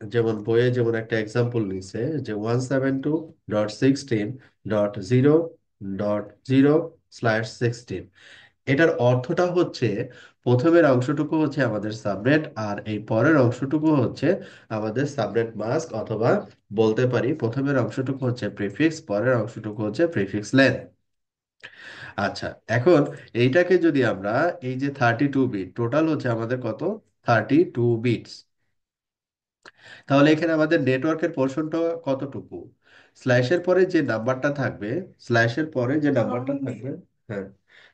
যেমন বইয়ে যেমন একটা এক্সাম্পল নিছে, যে 172.16.0.0/16। এটার অর্থটা হচ্ছে প্রথমের অংশটুকু হচ্ছে আমাদের সাবনেট, আর এই পরের অংশটুকু হচ্ছে আমাদের সাবনেট মাস্ক, অথবা বলতে পারি প্রথমের অংশটুকু হচ্ছে প্রিফিক্স, পরের অংশটুকু হচ্ছে প্রিফিক্স লেন। আচ্ছা, এখন এইটাকে যদি আমরা, এই যে 32 বিট টোটাল হচ্ছে আমাদের কত, 32 বিটস। তাহলে এখানে আমাদের নেটওয়ার্কের পোর্শনটা কতটুকু, স্ল্যাশের পরে যে নাম্বারটা থাকবে, স্ল্যাশের পরে যে নাম্বারটা থাকবে, হ্যাঁ,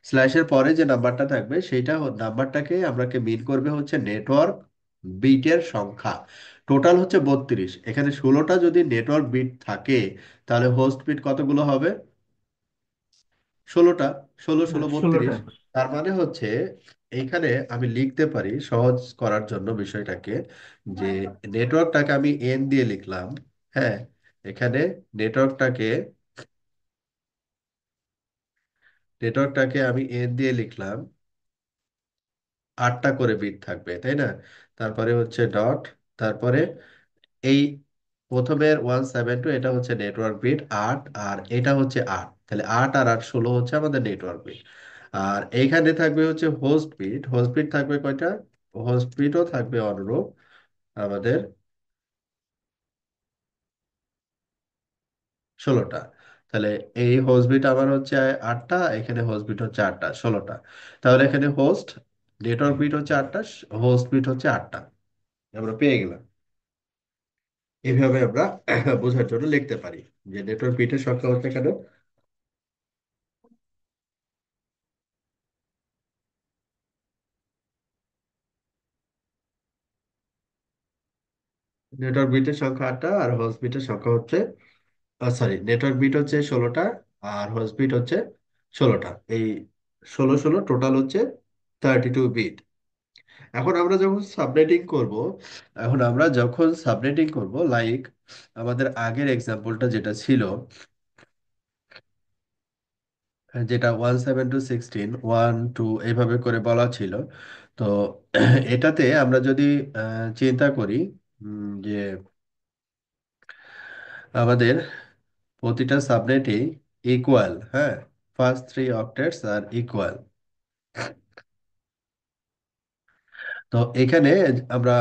স্ল্যাশের পরে যে নাম্বারটা থাকবে সেইটা নাম্বারটাকে আমরাকে মিন করবে হচ্ছে নেটওয়ার্ক বিটের সংখ্যা। টোটাল হচ্ছে 32, এখানে 16টা যদি নেটওয়ার্ক বিট থাকে, তাহলে হোস্ট বিট কতগুলো হবে, 16টা। 16, 16, 32। 16টা। তার মানে হচ্ছে এইখানে আমি লিখতে পারি সহজ করার জন্য বিষয়টাকে, যে নেটওয়ার্কটাকে আমি এন দিয়ে লিখলাম। হ্যাঁ, এখানে নেটওয়ার্কটাকে নেটওয়ার্কটাকে আমি এন দিয়ে লিখলাম, 8টা করে বিট থাকবে, তাই না। তারপরে হচ্ছে ডট, তারপরে এই প্রথমের 172, এটা হচ্ছে নেটওয়ার্ক বিট 8, আর এটা হচ্ছে 8। তাহলে 8 আর 8, 16 হচ্ছে আমাদের নেটওয়ার্ক বিট। আর এইখানে থাকবে হচ্ছে হোস্ট বিট। হোস্ট বিট থাকবে কয়টা, হোস্ট বিটও থাকবে অনুরূপ আমাদের 16টা। তাহলে এই হোস্ট বিট আমার হচ্ছে 8টা, এখানে হোস্ট বিট হচ্ছে 8টা, 16টা। তাহলে এখানে হোস্ট নেটওয়ার্ক বিট হচ্ছে 8টা, হোস্ট বিট হচ্ছে 8টা। আমরা পেয়ে গেলাম। এইভাবে আমরা বোঝার জন্য লিখতে পারি যে নেটওয়ার্ক বিটের সংখ্যা হচ্ছে কেন, নেটওয়ার্ক বিটের সংখ্যা 8টা আর হোস্ট বিটের সংখ্যা হচ্ছে, সরি, নেটওয়ার্ক বিট হচ্ছে 16টা আর হোস্ট বিট হচ্ছে 16টা। এই 16 16 টোটাল হচ্ছে 32 বিট। এখন আমরা যখন সাবনেটিং করব, এখন আমরা যখন সাবনেটিং করব, লাইক আমাদের আগের এক্সাম্পলটা যেটা ছিল, যেটা 1 7 2 16 1 2 এইভাবে করে বলা ছিল। তো এটাতে আমরা যদি চিন্তা করি যে আমাদের প্রতিটা সাবনেটই ইকুয়াল, হ্যাঁ, ফার্স্ট 3 অক্টেটস আর ইকুয়াল। তো এখানে আমরা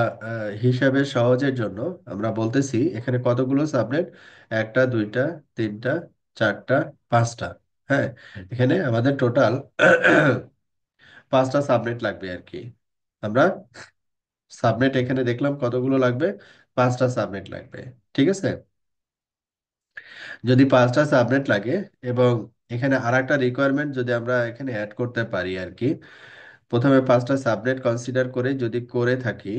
হিসাবের সহজের জন্য আমরা বলতেছি এখানে কতগুলো সাবনেট, একটা, দুইটা, তিনটা, চারটা, পাঁচটা। হ্যাঁ, এখানে আমাদের টোটাল 5টা সাবনেট লাগবে আর কি। আমরা সাবনেট এখানে দেখলাম কতগুলো লাগবে, 5টা সাবনেট লাগবে। ঠিক আছে, যদি 5টা সাবনেট লাগে এবং এখানে আর একটা রিকোয়ারমেন্ট যদি আমরা এখানে অ্যাড করতে পারি আর কি, প্রথমে 5টা সাবনেট কনসিডার করে যদি করে থাকি,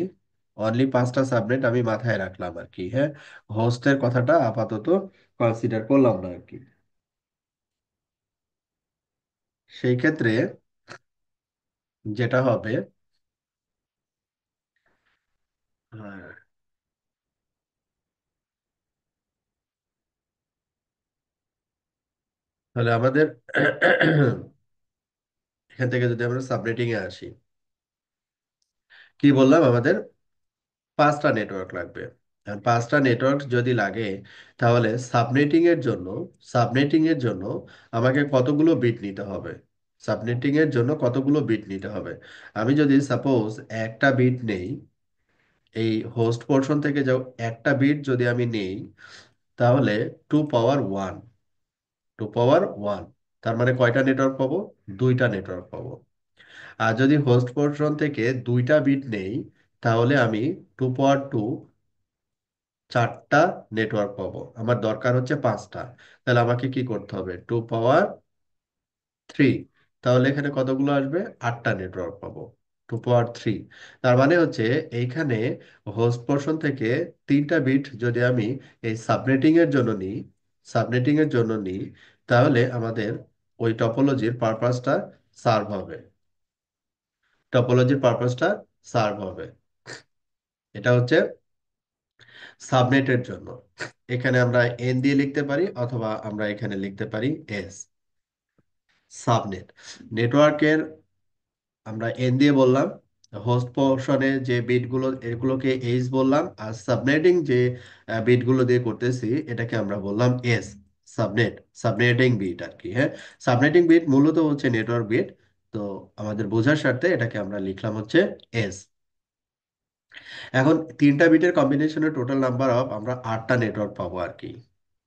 অনলি 5টা সাবনেট আমি মাথায় রাখলাম আর কি, হ্যাঁ, হোস্টের কথাটা আপাতত কনসিডার করলাম না আর কি। সেই ক্ষেত্রে যেটা হবে, হ্যাঁ, তাহলে আমাদের এখান থেকে যদি আমরা সাবনেটিং এ আসি, কি বললাম, আমাদের 5টা নেটওয়ার্ক লাগবে। আর 5টা নেটওয়ার্ক যদি লাগে, তাহলে সাবনেটিং এর জন্য আমাকে কতগুলো বিট নিতে হবে, সাবনেটিং এর জন্য কতগুলো বিট নিতে হবে। আমি যদি সাপোজ একটা বিট নেই, এই হোস্ট পোর্শন থেকে যাও, একটা বিট যদি আমি নেই, তাহলে 2 পাওয়ার 1, 2 পাওয়ার 1, তার মানে কয়টা নেটওয়ার্ক পাবো, দুইটা নেটওয়ার্ক পাবো। আর যদি হোস্ট পোর্শন থেকে দুইটা বিট নেই, তাহলে আমি 2 পাওয়ার 2, 4টা নেটওয়ার্ক পাবো। আমার দরকার হচ্ছে 5টা, তাহলে আমাকে কি করতে হবে, 2 পাওয়ার 3। তাহলে এখানে কতগুলো আসবে, 8টা নেটওয়ার্ক পাবো, 2 পাওয়ার 3। তার মানে হচ্ছে এইখানে হোস্ট পোর্শন থেকে 3টা বিট যদি আমি এই সাবনেটিং এর জন্য নিই, তাহলে আমাদের ওই টপোলজির পারপাসটা সার্ভ হবে। এটা হচ্ছে সাবনেটের জন্য। এখানে আমরা এন দিয়ে লিখতে পারি অথবা আমরা এখানে লিখতে পারি এস। সাবনেট নেটওয়ার্কের আমরা এন দিয়ে বললাম, হোস্ট পোর্শনে যে বিটগুলো এগুলোকে এইচ বললাম, আর সাবনেটিং যে বিটগুলো দিয়ে করতেছি এটাকে আমরা বললাম এস। সাবনেট, সাবনেটিং বিট আর কি, হ্যাঁ। সাবনেটিং বিট মূলত হচ্ছে নেটওয়ার্ক বিট। তো আমাদের বোঝার স্বার্থে এটাকে আমরা লিখলাম হচ্ছে এস। এখন 3টা বিটের কম্বিনেশনের টোটাল নাম্বার অফ আমরা 8টা নেটওয়ার্ক পাবো আর কি।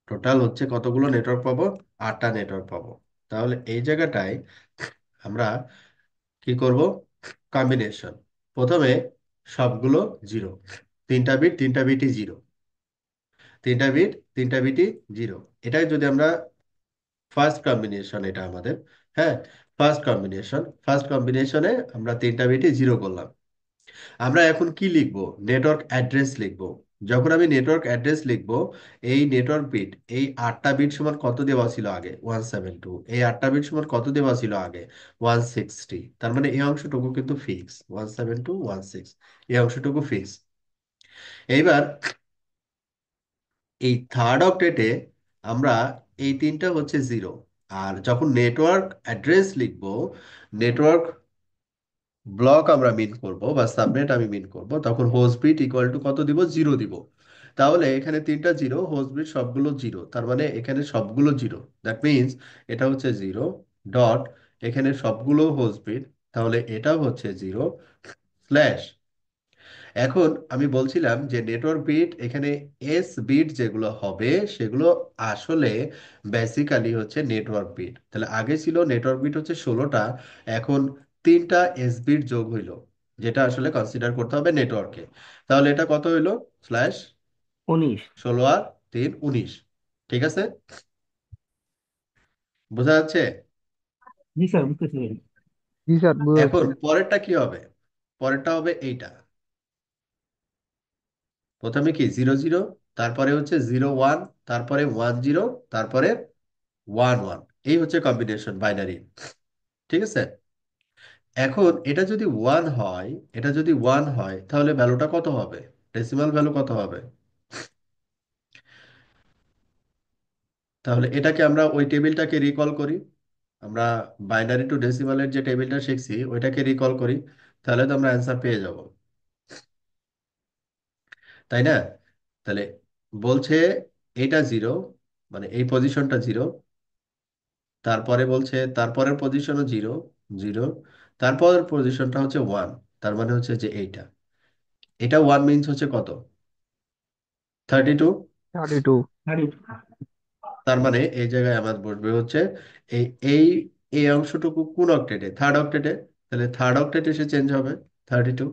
টোটাল হচ্ছে কতগুলো নেটওয়ার্ক পাবো, 8টা নেটওয়ার্ক পাবো। তাহলে এই জায়গাটায় আমরা কি করব, কম্বিনেশন, প্রথমে সবগুলো জিরো, 3টা বিটই জিরো, 3টা বিটই জিরো। এটাই যদি আমরা ফার্স্ট কম্বিনেশন, এটা আমাদের, হ্যাঁ, ফার্স্ট কম্বিনেশনে আমরা 3টা বিটই জিরো করলাম। আমরা এখন কি লিখব, নেটওয়ার্ক অ্যাড্রেস লিখব। যখন আমি নেটওয়ার্ক অ্যাড্রেস লিখব, এই নেটওয়ার্ক বিট, এই 8টা বিট সমান কত দেওয়া ছিল আগে, 172, এই 8টা বিট সমান কত দেওয়া ছিল আগে, 160। তার মানে এই অংশটুকু কিন্তু ফিক্স, 172 16, এই অংশটুকু ফিক্স। এইবার এই থার্ড অক্টেটে আমরা এই তিনটা হচ্ছে জিরো। আর যখন নেটওয়ার্ক অ্যাড্রেস লিখব, নেটওয়ার্ক ব্লক আমরা মিন করব বা সাবনেট আমি মিন করব, তখন হোস্ট বিট ইকুয়াল টু কত দিব, জিরো দিব। তাহলে এখানে 3টা জিরো, হোস্ট বিট সবগুলো জিরো, তার মানে এখানে সবগুলো জিরো। দ্যাট মিন্স এটা হচ্ছে জিরো ডট, এখানে সবগুলো হোস্ট বিট, তাহলে এটাও হচ্ছে জিরো স্ল্যাশ। এখন আমি বলছিলাম যে নেটওয়ার্ক বিট এখানে এস বিট যেগুলো হবে সেগুলো আসলে বেসিক্যালি হচ্ছে নেটওয়ার্ক বিট। তাহলে আগে ছিল নেটওয়ার্ক বিট হচ্ছে 16টা, এখন 3টা এস বিট যোগ হইলো, যেটা আসলে কনসিডার করতে হবে নেটওয়ার্কে। তাহলে এটা কত হইলো, স্ল্যাশ 19। 16 আর 3 19। ঠিক আছে, বোঝা যাচ্ছে? জি স্যার, বুঝতেছি। জি স্যার, বোঝা এখন যাচ্ছে। পরেরটা কি হবে? পরেরটা হবে এইটা। প্রথমে কি 0 0, তারপরে হচ্ছে 0 1, তারপরে 1 0, তারপরে 1 1। এই হচ্ছে কম্বিনেশন বাইনারি। ঠিক আছে, এখন এটা যদি ওয়ান হয়, এটা যদি ওয়ান হয় তাহলে ভ্যালুটা কত হবে? ডেসিমাল ভ্যালু কত হবে? তাহলে এটাকে আমরা ওই টেবিলটাকে রিকল করি। আমরা বাইনারি টু ডেসিমালের যে টেবিলটা শিখছি ওইটাকে রিকল করি, তাহলে তো আমরা অ্যান্সার পেয়ে যাব, তাই না? তাহলে বলছে এটা 0, মানে এই পজিশনটা 0, তারপরে বলছে তারপরের পজিশনও 0 0, তারপরের পজিশনটা হচ্ছে 1, তার মানে হচ্ছে যে এইটা, এটা 1 মিনস হচ্ছে কত? 32। 32। আরে, তার মানে এই জায়গায় আমার বসবে হচ্ছে এই এই এই অংশটুকু কোন অক্টেটে? থার্ড অক্টেটে। তাহলে থার্ড অক্টেটে এসে চেঞ্জ হবে 32।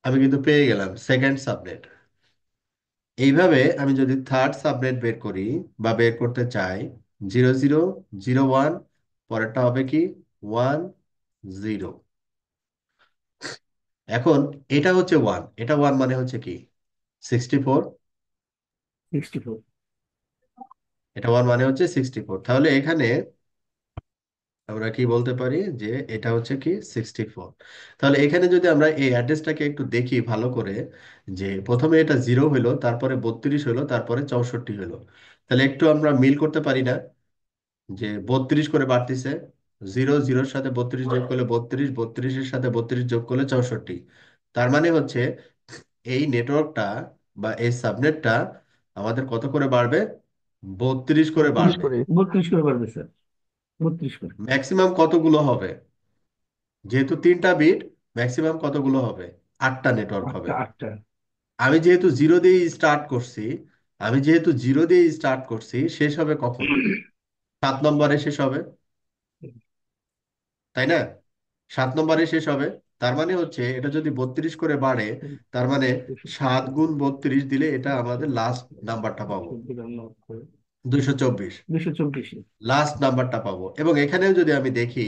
আমি কিন্তু পেয়ে গেলাম সেকেন্ড সাবনেট। এইভাবে আমি যদি থার্ড সাবনেট বের করি বা বের করতে চাই, 0 0 0 1, পরেরটা হবে কি 1 0। এখন এটা হচ্ছে 1, এটা 1 মানে হচ্ছে কি 64। 64। এটা 1 মানে হচ্ছে 64, তাহলে এখানে আমরা কি বলতে পারি যে এটা হচ্ছে কি 64। তাহলে এখানে যদি আমরা এই অ্যাড্রেসটাকে একটু দেখি ভালো করে, যে প্রথমে এটা 0 হলো, তারপরে 32 হলো, তারপরে 64 হলো, তাহলে একটু আমরা মিল করতে পারি না যে 32 করে বাড়তিছে? 0 0-র সাথে 32 যোগ করলে 32, 32-এর সাথে 32 যোগ করলে 64। তার মানে হচ্ছে এই নেটওয়ার্কটা বা এই সাবনেটটা আমাদের কত করে বাড়বে? 32 করে 32 বাড়বে। করে। 32 করে পারবে স্যার, 32 করে। ম্যাক্সিমাম কতগুলো হবে? যেহেতু 3টা বিট, ম্যাক্সিমাম কতগুলো হবে? 8টা নেটওয়ার্ক হবে। 8টা, 8টা। আমি যেহেতু জিরো দিয়ে স্টার্ট করছি, আমি যেহেতু জিরো দিয়ে স্টার্ট করছি, শেষ হবে কখন? 7 নম্বরে শেষ হবে, তাই না? 7 নম্বরে শেষ হবে। তার মানে হচ্ছে এটা যদি 32 করে বাড়ে, তার মানে 7 গুণ 32 দিলে এটা আমাদের লাস্ট নাম্বারটা পাবো, 224। 224। লাস্ট নাম্বারটা পাবো। এবং এখানেও যদি আমি দেখি,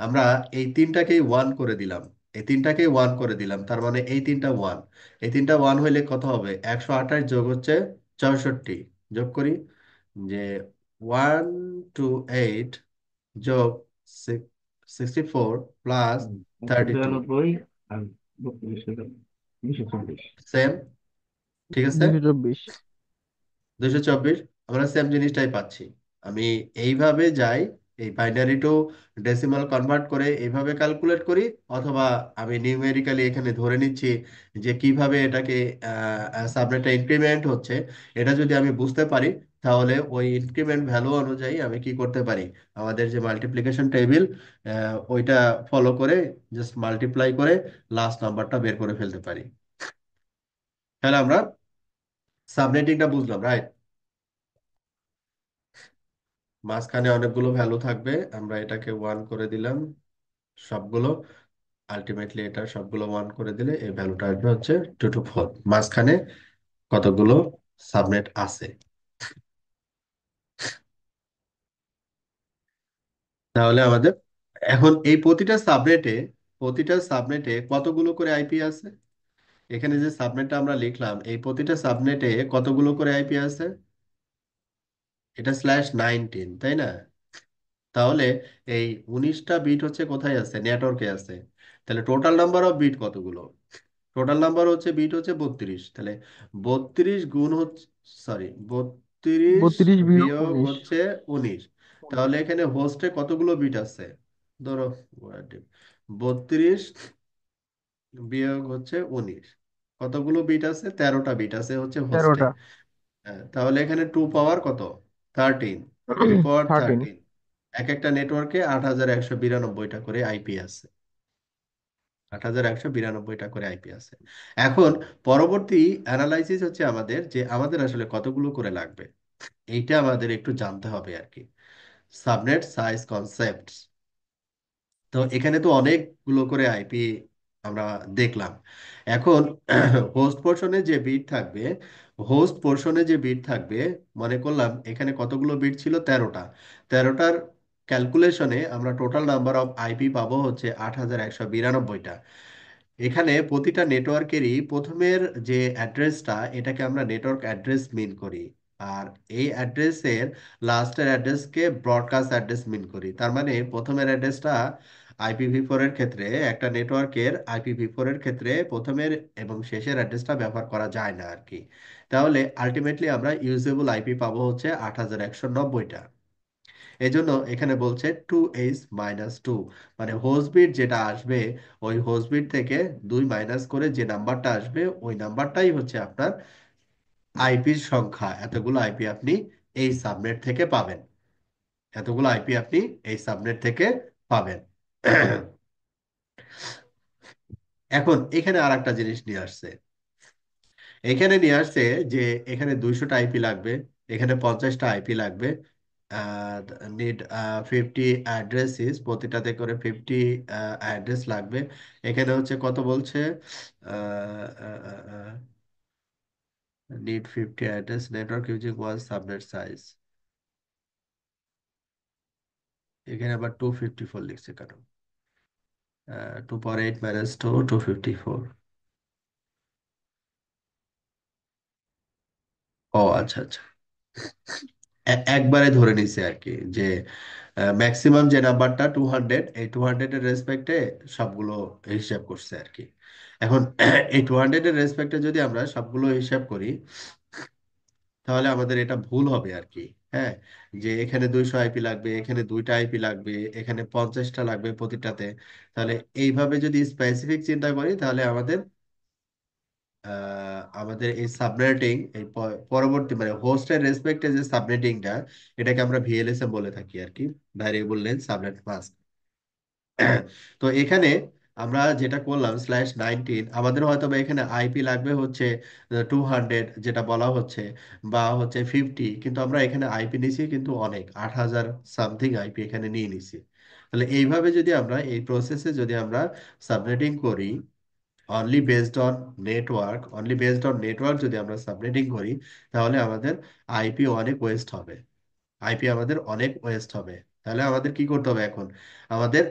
আমরা এই তিনটাকেই ওয়ান করে দিলাম, এই তিনটাকেই ওয়ান করে দিলাম, তার মানে এই তিনটা ওয়ান, এই তিনটা ওয়ান হইলে কত হবে? 128 যোগ হচ্ছে 64। যোগ করি, যে 128 যোগ 64 প্লাস 32, 192 আর 32 হলো 224। সেম। ঠিক আছে, 224। 224। আমরা সেম জিনিসটাই পাচ্ছি। আমি এইভাবে যাই, এই বাইনারি টু ডেসিমাল কনভার্ট করে এইভাবে ক্যালকুলেট করি, অথবা আমি নিউমেরিক্যালি এখানে ধরে নিচ্ছি যে কিভাবে এটাকে সাবনেটটা ইনক্রিমেন্ট হচ্ছে। এটা যদি আমি বুঝতে পারি, তাহলে ওই ইনক্রিমেন্ট ভ্যালু অনুযায়ী আমি কি করতে পারি, আমাদের যে মাল্টিপ্লিকেশন টেবিল ওইটা ফলো করে জাস্ট মাল্টিপ্লাই করে লাস্ট নাম্বারটা বের করে ফেলতে পারি। তাহলে আমরা সাবনেটিংটা বুঝলাম, রাইট? মাঝখানে অনেকগুলো ভ্যালু থাকবে, আমরা এটাকে ওয়ান করে দিলাম সবগুলো। আলটিমেটলি এটা সবগুলো ওয়ান করে দিলে এই ভ্যালুটা আসবে হচ্ছে 2 to 4। মাঝখানে কতগুলো সাবনেট আছে? তাহলে আমাদের এখন এই প্রতিটা সাবনেটে কতগুলো করে আইপি আছে? এখানে যে সাবনেটটা আমরা লিখলাম, এই প্রতিটা সাবনেটে কতগুলো করে আইপি আছে? এটা /19, তাই না? তাহলে এই 19টা বিট হচ্ছে কোথায় আছে? নেটওয়ার্কে আছে। তাহলে টোটাল নাম্বার অফ বিট কতগুলো? টোটাল নাম্বার হচ্ছে বিট হচ্ছে 32। তাহলে 32 গুণ হচ্ছে, সরি, 32 32 বিয়োগ বিয়োগ 19। হচ্ছে 19। 19। তাহলে এখানে হোস্টে কতগুলো বিট আছে? ধরো 32 বিয়োগ হচ্ছে 19, কতগুলো বিট আছে? 13টা বিট আছে হচ্ছে হোস্টে। 13টা। তাহলে এখানে 2 পাওয়ার কত? 13। 2 পাওয়ার 13। 13। এক একটা নেটওয়ার্কে 8192টা করে আইপি আছে। 8192টা করে আইপি আছে। এখন পরবর্তী অ্যানালাইসিস হচ্ছে আমাদের, যে আমাদের আসলে কতগুলো করে লাগবে, এইটা আমাদের একটু জানতে হবে আর কি। Subnet size concept. তো এখানে তো অনেকগুলো করে আইপি আমরা দেখলাম। এখন হোস্ট পোর্শনে যে বিট থাকবে, হোস্ট পোর্শনে যে বিট থাকবে, মনে করলাম এখানে কতগুলো বিট ছিল, 13টা। 13টার ক্যালকুলেশনে আমরা টোটাল নাম্বার অফ আইপি পাবো হচ্ছে 8192টা। এখানে প্রতিটা নেটওয়ার্কেরই প্রথমের যে অ্যাড্রেসটা, এটাকে আমরা নেটওয়ার্ক অ্যাড্রেস মিন করি। আর এই অ্যাড্রেসের লাস্টের অ্যাড্রেসকে ব্রডকাস্ট অ্যাড্রেস মিন করি। তার মানে প্রথমের অ্যাড্রেসটা IPv4 এর ক্ষেত্রে, একটা নেটওয়ার্কের IPv4 এর ক্ষেত্রে প্রথমের এবং শেষের অ্যাড্রেসটা ব্যবহার করা যায় না আর কি। তাহলে আলটিমেটলি আমরা ইউজেবল আইপি পাবো হচ্ছে 8190টা। এই জন্য এখানে বলছে 2h-2, মানে হোস্ট বিট যেটা আসবে, ওই হোস্ট বিট থেকে 2 মাইনাস করে যে নাম্বারটা আসবে, ওই নাম্বারটাই হচ্ছে আপনার আইপির সংখ্যা। এতগুলো আইপি আপনি এই সাবনেট থেকে পাবেন। এতগুলো আইপি আপনি এই সাবনেট থেকে পাবেন। এখন এখানে আর একটা জিনিস নিয়ে আসছে। এখানে নিয়ে আসছে যে এখানে 200টা আইপি লাগবে, এখানে 50টা আইপি লাগবে। নিড 50 অ্যাড্রেসিস, প্রতিটাতে করে 50 অ্যাড্রেস লাগবে। এখানে হচ্ছে কত বলছে, need 50 address, network using one subnet size. এখানে আবার 254 লিখছে কেন? 2 × 8 - 2, 254। ও আচ্ছা আচ্ছা, একবারে ধরে নিছে আর কি, যে ম্যাক্সিমাম যে নাম্বারটা 200, এই 200 এর রেসপেক্টে সবগুলো হিসাব করছে আর কি। এখন এই 200 এর রেসপেক্টে যদি আমরা সবগুলো হিসাব করি, তাহলে আমাদের এটা ভুল হবে আর কি। হ্যাঁ, যে এখানে 200 আইপি লাগবে, এখানে 2টা আইপি লাগবে, এখানে 50টা লাগবে প্রতিটাতে। তাহলে এইভাবে যদি স্পেসিফিক চিন্তা করি, তাহলে আমাদের এই সাবনেটিং, এই পরবর্তী মানে হোস্টের রেসপেক্টে যে সাবনেটিংটা, এটাকে আমরা VLSM বলে থাকি আর কি, ভ্যারিয়েবল লেন্থ সাবনেট মাস্ক। তো এখানে আমরা যেটা করলাম /19, আমাদের হয়তো বা এখানে আইপি লাগবে হচ্ছে 200 যেটা বলা হচ্ছে, বা হচ্ছে 50, কিন্তু আমরা এখানে আইপি নিছি কিন্তু অনেক 8000 সামথিং আইপি এখানে নিয়ে নিছি। তাহলে এইভাবে যদি আমরা এই প্রসেসে যদি আমরা সাবনেটিং করি, অনলি বেসড অন নেটওয়ার্ক যদি আমরা সাবনেটিং করি, তাহলে আমাদের আইপি অনেক ওয়েস্ট হবে। আইপি আমাদের অনেক ওয়েস্ট হবে। তাহলে আমাদের কি করতে হবে এখন? আমাদের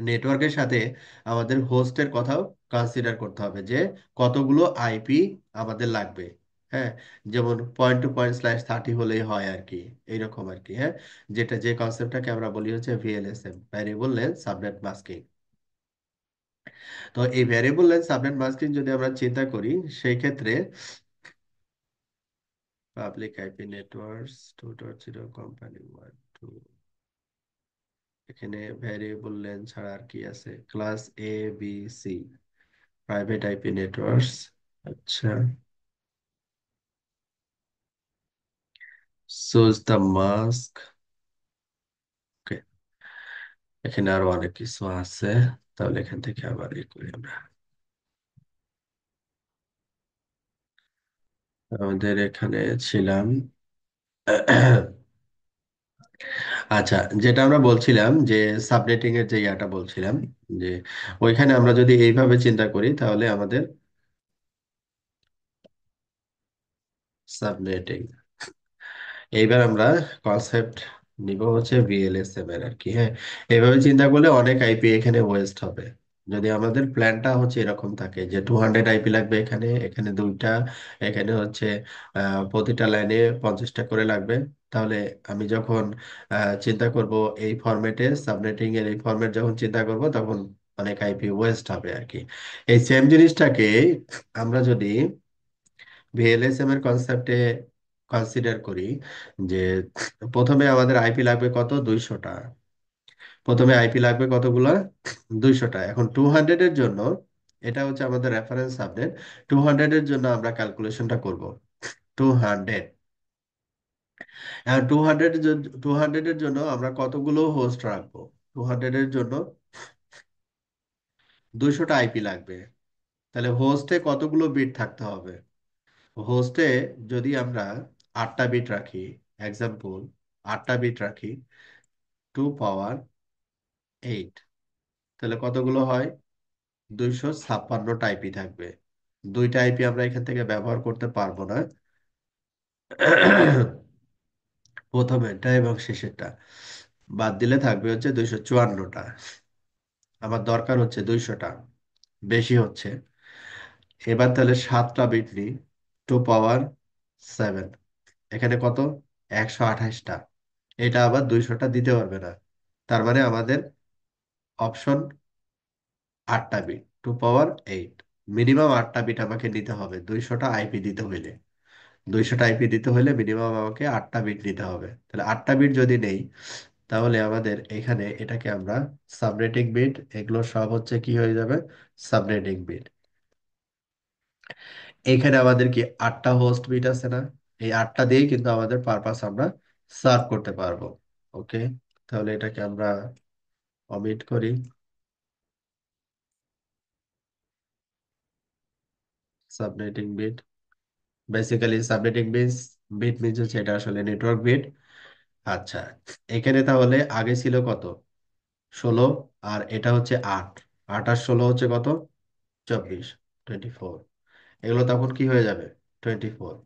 নেটওয়ার্কের সাথে আমাদের হোস্টের কথাও কনসিডার করতে হবে, যে কতগুলো আইপি আমাদের লাগবে। হ্যাঁ, যেমন পয়েন্ট টু পয়েন্ট /30 হলেই হয় আর কি, এইরকম আর কি। হ্যাঁ, যেটা যে কনসেপ্টটাকে আমরা বলি হচ্ছে VLSM, variable length subnet masking. তো এই ভ্যারিয়েবল লেন্থ সাবনেট মাস্কিং যদি আমরা চিন্তা করি, সেই ক্ষেত্রে পাবলিক আইপি নেটওয়ার্কস 2.0 কোম্পানি 1 2, এখানে ভ্যারিয়েবল লেন্থ ছাড়া আর কি আছে, class ABC, private IP networks. আচ্ছা, চুজ দ্য মাস্ক। এখানে আরো অনেক কিছু আছে, তাহলে এখান থেকে আবার ই করি আমরা। আমাদের এখানে ছিলাম। আচ্ছা, যেটা আমরা বলছিলাম যে সাবনেটিং এর যে ইয়াটা বলছিলাম, যে ওইখানে আমরা যদি এইভাবে চিন্তা করি, তাহলে আমাদের সাবনেটিং, এইবার আমরা কনসেপ্ট নিব হচ্ছে VLSM এর আর কি। হ্যাঁ, এইভাবে চিন্তা করলে অনেক আইপি এখানে ওয়েস্ট হবে। যদি আমাদের প্ল্যানটা হচ্ছে এরকম থাকে যে 200 আইপি লাগবে, এখানে এখানে 2টা, এখানে হচ্ছে প্রতিটা লাইনে 50টা করে লাগবে, তাহলে আমি যখন চিন্তা করব এই ফরম্যাটে, সাবনেটিং এর এই ফরম্যাট যখন চিন্তা করব, তখন অনেক আইপি ওয়েস্ট হবে আর কি। এই সেম জিনিসটাকে আমরা যদি VLSM এর কনসেপ্টে কনসিডার করি, যে প্রথমে আমাদের আইপি লাগবে কত, 200টা। প্রথমে আইপি লাগবে কতগুলা, 200টা। এখন 200 এর জন্য, এটা হচ্ছে আমাদের রেফারেন্স সাবনেট, 200 এর জন্য আমরা ক্যালকুলেশনটা করব। 200, এখন 200 এর জন্য আমরা কতগুলো হোস্ট রাখবো? 200 এর জন্য 200টা আইপি লাগবে। তাহলে হোস্টে কতগুলো বিট থাকতে হবে? হোস্টে যদি আমরা 8টা বিট রাখি, এক্সাম্পল 8টা বিট রাখি, 2 ⁻8, তাহলে কতগুলো হয়? 256টা আইপি থাকবে। দুইটা আইপি আমরা এখান থেকে ব্যবহার করতে পারবো না। প্রথমেরটা এবং শেষেরটা বাদ দিলে থাকবে হচ্ছে 254টা। আমার দরকার হচ্ছে 200টা, বেশি হচ্ছে। এবার তাহলে 7টা বিট নিই, 2 পাওয়ার 7। এখানে কত? 128টা। এটা আবার 200টা দিতে পারবে না। তার মানে আমাদের অপশন 8টা বিট, 2 পাওয়ার 8। মিনিমাম 8টা বিট আমাকে নিতে হবে 200টা আইপি দিতে হইলে। 200টা আইপি দিতে হলে মিনিমাম আমাকে 8টা বিট নিতে হবে। তাহলে 8টা বিট যদি নেই, তাহলে আমাদের এখানে এটাকে আমরা সাবনেটিং বিট, এগুলো সব হচ্ছে কি হয়ে যাবে? Subnetting bit. এখানে আমাদের কি 8টা হোস্ট বিট আছে না? এই 8টা দিয়েই কিন্তু আমাদের পারপাস আমরা সার্ভ করতে পারবো। ওকে, তাহলে এটাকে আমরা অমিট করি। Subnetting bit, basically subnetting bit means হচ্ছে এটা আসলে নেটওয়ার্ক বিট। আচ্ছা, এখানে তাহলে আগে ছিল কত? 16। আর এটা হচ্ছে 8। 8 আর 16 হচ্ছে কত? 24। এগুলো তখন কি হয়ে যাবে? 24।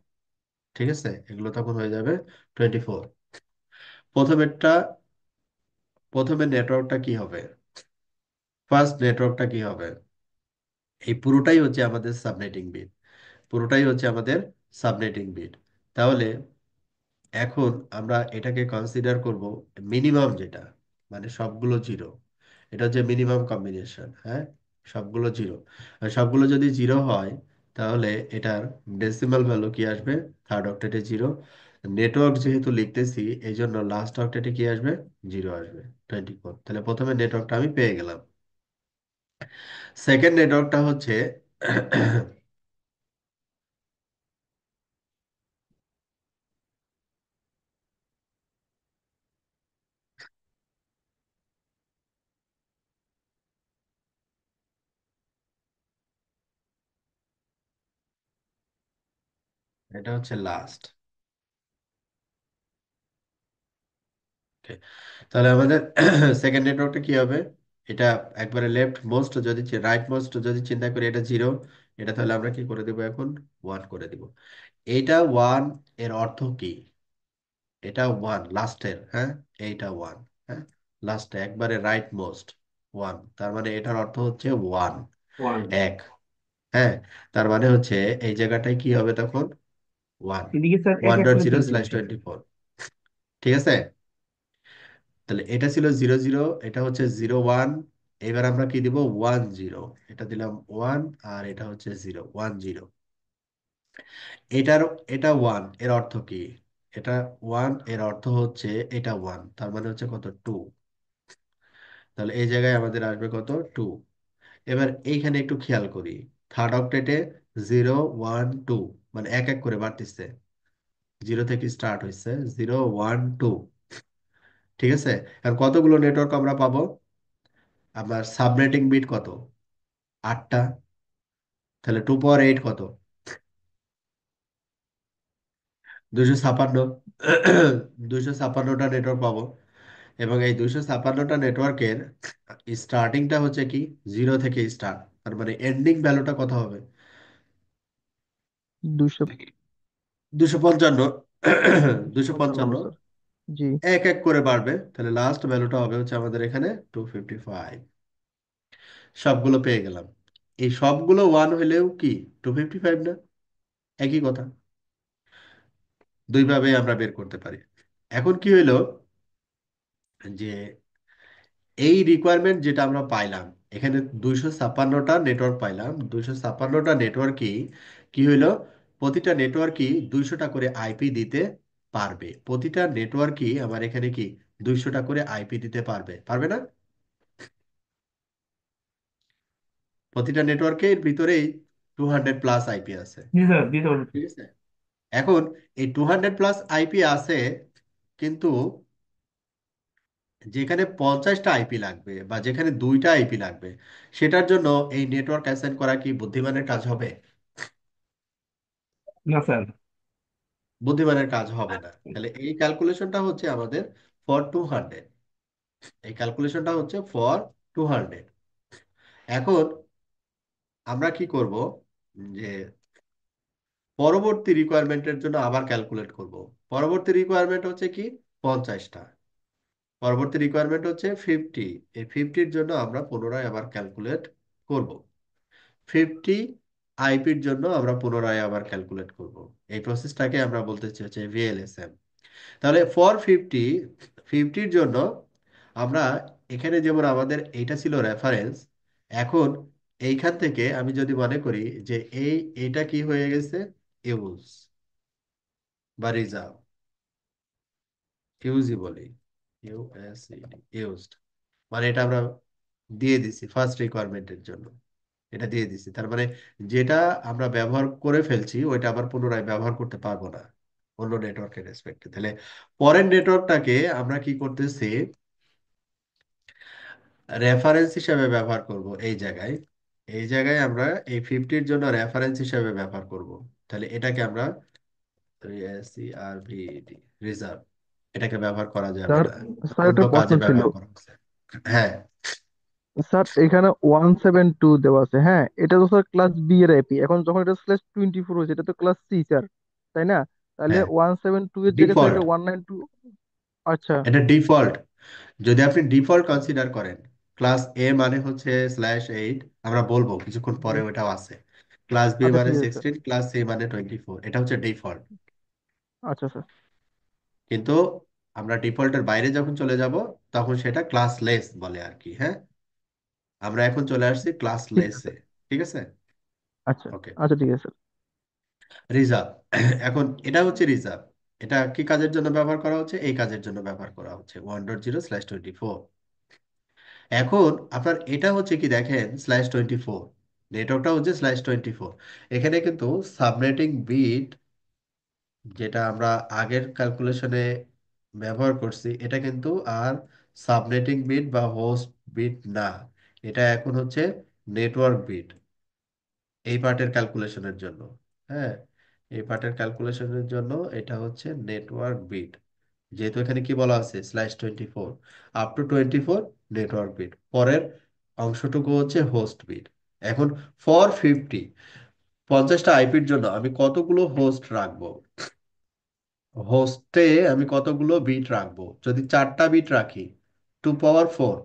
ঠিক আছে, এগুলো তখন হয়ে যাবে 24। প্রথমেরটা, প্রথমে নেটওয়ার্কটা কি হবে? ফার্স্ট নেটওয়ার্কটা কি হবে? এই পুরোটাই হচ্ছে আমাদের সাবনেটিং বিট, পুরোটাই হচ্ছে আমাদের সাবনেটিং বিট। তাহলে এখন আমরা এটাকে কনসিডার করব মিনিমাম যেটা, মানে সবগুলো জিরো। এটা হচ্ছে মিনিমাম কম্বিনেশন, হ্যাঁ, সবগুলো জিরো। আর সবগুলো যদি জিরো হয়, তাহলে এটার ডেসিমাল ভ্যালু কি আসবে? Third অক্টেটে zero. নেটওয়ার্ক যেহেতু লিখতেছি, এই জন্য লাস্ট অক্টেটে কি আসবে? জিরো আসবে, 24। তাহলে প্রথমে নেটওয়ার্কটা আমি পেয়ে গেলাম। সেকেন্ড নেটওয়ার্কটা হচ্ছে এটা হচ্ছে লাস্ট। তাহলে আমাদের সেকেন্ড নেটওয়ার্কটা কি হবে? এটা একবারে লেফট মোস্ট, যদি রাইট মোস্ট যদি চিন্তা করি, এটা জিরো। এটা তাহলে আমরা কি করে দেবো এখন? 1 করে দিব। এইটা 1, এর অর্থ কি? এটা 1 লাস্টের, হ্যাঁ, এইটা 1, হ্যাঁ, লাস্টে একবারে রাইট মোস্ট 1। তার মানে এটার অর্থ হচ্ছে 1, ওয়ান। 1। হ্যাঁ, তার মানে হচ্ছে এই জায়গাটায় কি হবে তখন? 1, এদিকে স্যার এক ওয়ান এক ডট করে জিরো তুলতে স্ল্যাশ বলছে। টোয়েন্টি ফোর ঠিক আছে। তাহলে এটা ছিল 0 0, এটা হচ্ছে 0 1। এবার আমরা কি দিব? 1 0। এটা দিলাম 1, আর এটা হচ্ছে 0 1 0। এটার, এটা 1 এর অর্থ কি? এটা 1 এর অর্থ হচ্ছে এটা 1, তার মানে হচ্ছে কত? 2। তাহলে এই জায়গায় আমাদের আসবে কত? 2। এবার এইখানে একটু খেয়াল করি, থার্ড অক্টেটে 0 1 2, মানে এক এক করে বাড়তেছে। জিরো থেকে স্টার্ট হয়েছে, 0 1 2। ঠিক আছে, আর কতগুলো নেটওয়ার্ক আমরা পাবো? আমার সাবনেটিং বিট কত? 8টা। তাহলে 2 পাওয়ার 8 কত? 256। 256টা নেটওয়ার্ক পাবো। এবং এই 256টা নেটওয়ার্কের স্টার্টিংটা হচ্ছে কি? জিরো থেকে স্টার্ট। তার মানে এন্ডিং ভ্যালুটা কত হবে? 200। 255। 255 255 স্যার। জি। এক এক করে বাড়বে, তাহলে লাস্ট ভ্যালুটা হবে হচ্ছে আমাদের এখানে 255। সবগুলো পেয়ে গেলাম। এই সবগুলো 1 হলেও কি 255 না? একই কথা, দুইভাবে আমরা বের করতে পারি। এখন কি হইলো যে এই রিকোয়ারমেন্ট যেটা আমরা পাইলাম, এখানে 256টা নেটওয়ার্ক পাইলাম। 256টা নেটওয়ার্কই কি হইলো? প্রতিটা নেটওয়ার্কই 200টা করে আইপি দিতে পারবে। প্রতিটা নেটওয়ার্কই আমার এখানে কি 200টা করে আইপি দিতে পারবে, পারবে না? প্রতিটা নেটওয়ার্কের ভিতরেই 200+ আইপি আছে। জি স্যার, দিতে পারবো। ঠিক আছে, এখন এই 200+ আইপি আছে, কিন্তু যেখানে 50টা আইপি লাগবে বা যেখানে 2টা আইপি লাগবে, সেটার জন্য এই নেটওয়ার্ক অ্যাসাইন করা কি বুদ্ধিমানের কাজ হবে? না স্যার। বুদ্ধিমানের কাজ হবে না। তাহলে এই ক্যালকুলেশনটা হচ্ছে আমাদের ফর 200। এই ক্যালকুলেশনটা হচ্ছে ফর 200। এখন আমরা কি করব যে পরবর্তী রিকোয়ারমেন্টের জন্য আবার ক্যালকুলেট করব। পরবর্তী রিকোয়ারমেন্ট হচ্ছে কি 50টা, পরবর্তী রিকোয়ারমেন্ট হচ্ছে 50। এই 50-র জন্য আমরা পুনরায় আবার ক্যালকুলেট করব। 50 আইপির জন্য আমরা পুনরায় আবার ক্যালকুলেট করব। এই প্রসেসটাকে আমরা বলতেছি হচ্ছে ভিএলএসএম। তাহলে ফর 50-র জন্য আমরা এখানে যেমন আমাদের এইটা ছিল রেফারেন্স, এখন এইখান থেকে আমি যদি মনে করি যে এইটা কি হয়ে গেছে ইউজ বা রিজার্ভ, ইউজই বলি, ইউএসইডি, ইউজড, মানে এটা আমরা দিয়ে দিছি ফার্স্ট রিকোয়ারমেন্টের জন্য, এটা দিয়ে দিছি। তার মানে যেটা আমরা ব্যবহার করে ফেলছি ওইটা আবার পুনরায় ব্যবহার করতে পারবো না অন্য নেটওয়ার্কের রেসপেক্টে। তাহলে পরের নেটওয়ার্কটাকে আমরা কি করতেছি রেফারেন্স হিসেবে ব্যবহার করব। এই জায়গায়, এই জায়গায় আমরা এই 50-র জন্য রেফারেন্স হিসেবে ব্যবহার করব। তাহলে এটাকে আমরা সিআরভিডি, রিজার্ভ, এটাকে ব্যবহার করা যাবে স্যার, না, স্যার অন্য একটা প্রশ্ন কাজে ছিল। ব্যবহার করা হচ্ছে। হ্যাঁ, স্যার এখানে 172 দেওয়া আছে, হ্যাঁ, এটা তো স্যার ক্লাস বি এর আইপি। এখন যখন এটা /24 হয়েছে, এটা তো ক্লাস সি স্যার, তাই না? তাহলে হ্যাঁ, 172 এর জায়গায় স্যার ডিফল্ট, এটা 192। আচ্ছা। এটা ডিফল্ট। যদি আপনি ডিফল্ট কনসিডার করেন, ক্লাস এ মানে হচ্ছে /8, আমরা বলবো কিছুক্ষণ পরে জি। ওটা আছে। ক্লাস বি আচ্ছা মানে ঠিক আছে স্যার। 16, ক্লাস সি মানে 24, এটা হচ্ছে ডিফল্ট। আচ্ছা স্যার। কিন্তু আমরা ডিফল্টের বাইরে যখন চলে যাব তখন সেটা ক্লাস লেস বলে আর কি। হ্যাঁ, আমরা এখন চলে আসছি ক্লাস ঠিক আছে লেসে। স্যার। ঠিক আছে, আচ্ছা। ওকে। আচ্ছা ঠিক আছে স্যার। রিজার্ভ, এখন এটা হচ্ছে রিজার্ভ। এটা কি কাজের জন্য ব্যবহার করা হচ্ছে? এই কাজের জন্য ব্যবহার করা হচ্ছে 1.0/24। এখন আপনার এটা হচ্ছে কি দেখেন /24, নেটওয়ার্কটা হচ্ছে /24। এখানে কিন্তু সাবনেটিং বিট, যেটা আমরা আগের ক্যালকুলেশনে ব্যবহার করছি, এটা কিন্তু আর সাবনেটিং বিট বা হোস্ট বিট না, এটা এখন হচ্ছে নেটওয়ার্ক বিট এই পার্টের ক্যালকুলেশনের জন্য। হ্যাঁ, এই পার্টের ক্যালকুলেশনের জন্য এটা হচ্ছে নেটওয়ার্ক বিট। যেহেতু এখানে কি বলা আছে /24, আপ টু 24 নেটওয়ার্ক বিট, পরের অংশটুকু হচ্ছে হোস্ট বিট। এখন ফর 50টা আইপির জন্য আমি কতগুলো হোস্ট রাখবো, হোস্টে আমি কতগুলো বিট রাখবো? যদি 4টা বিট রাখি 2 পাওয়ার 4,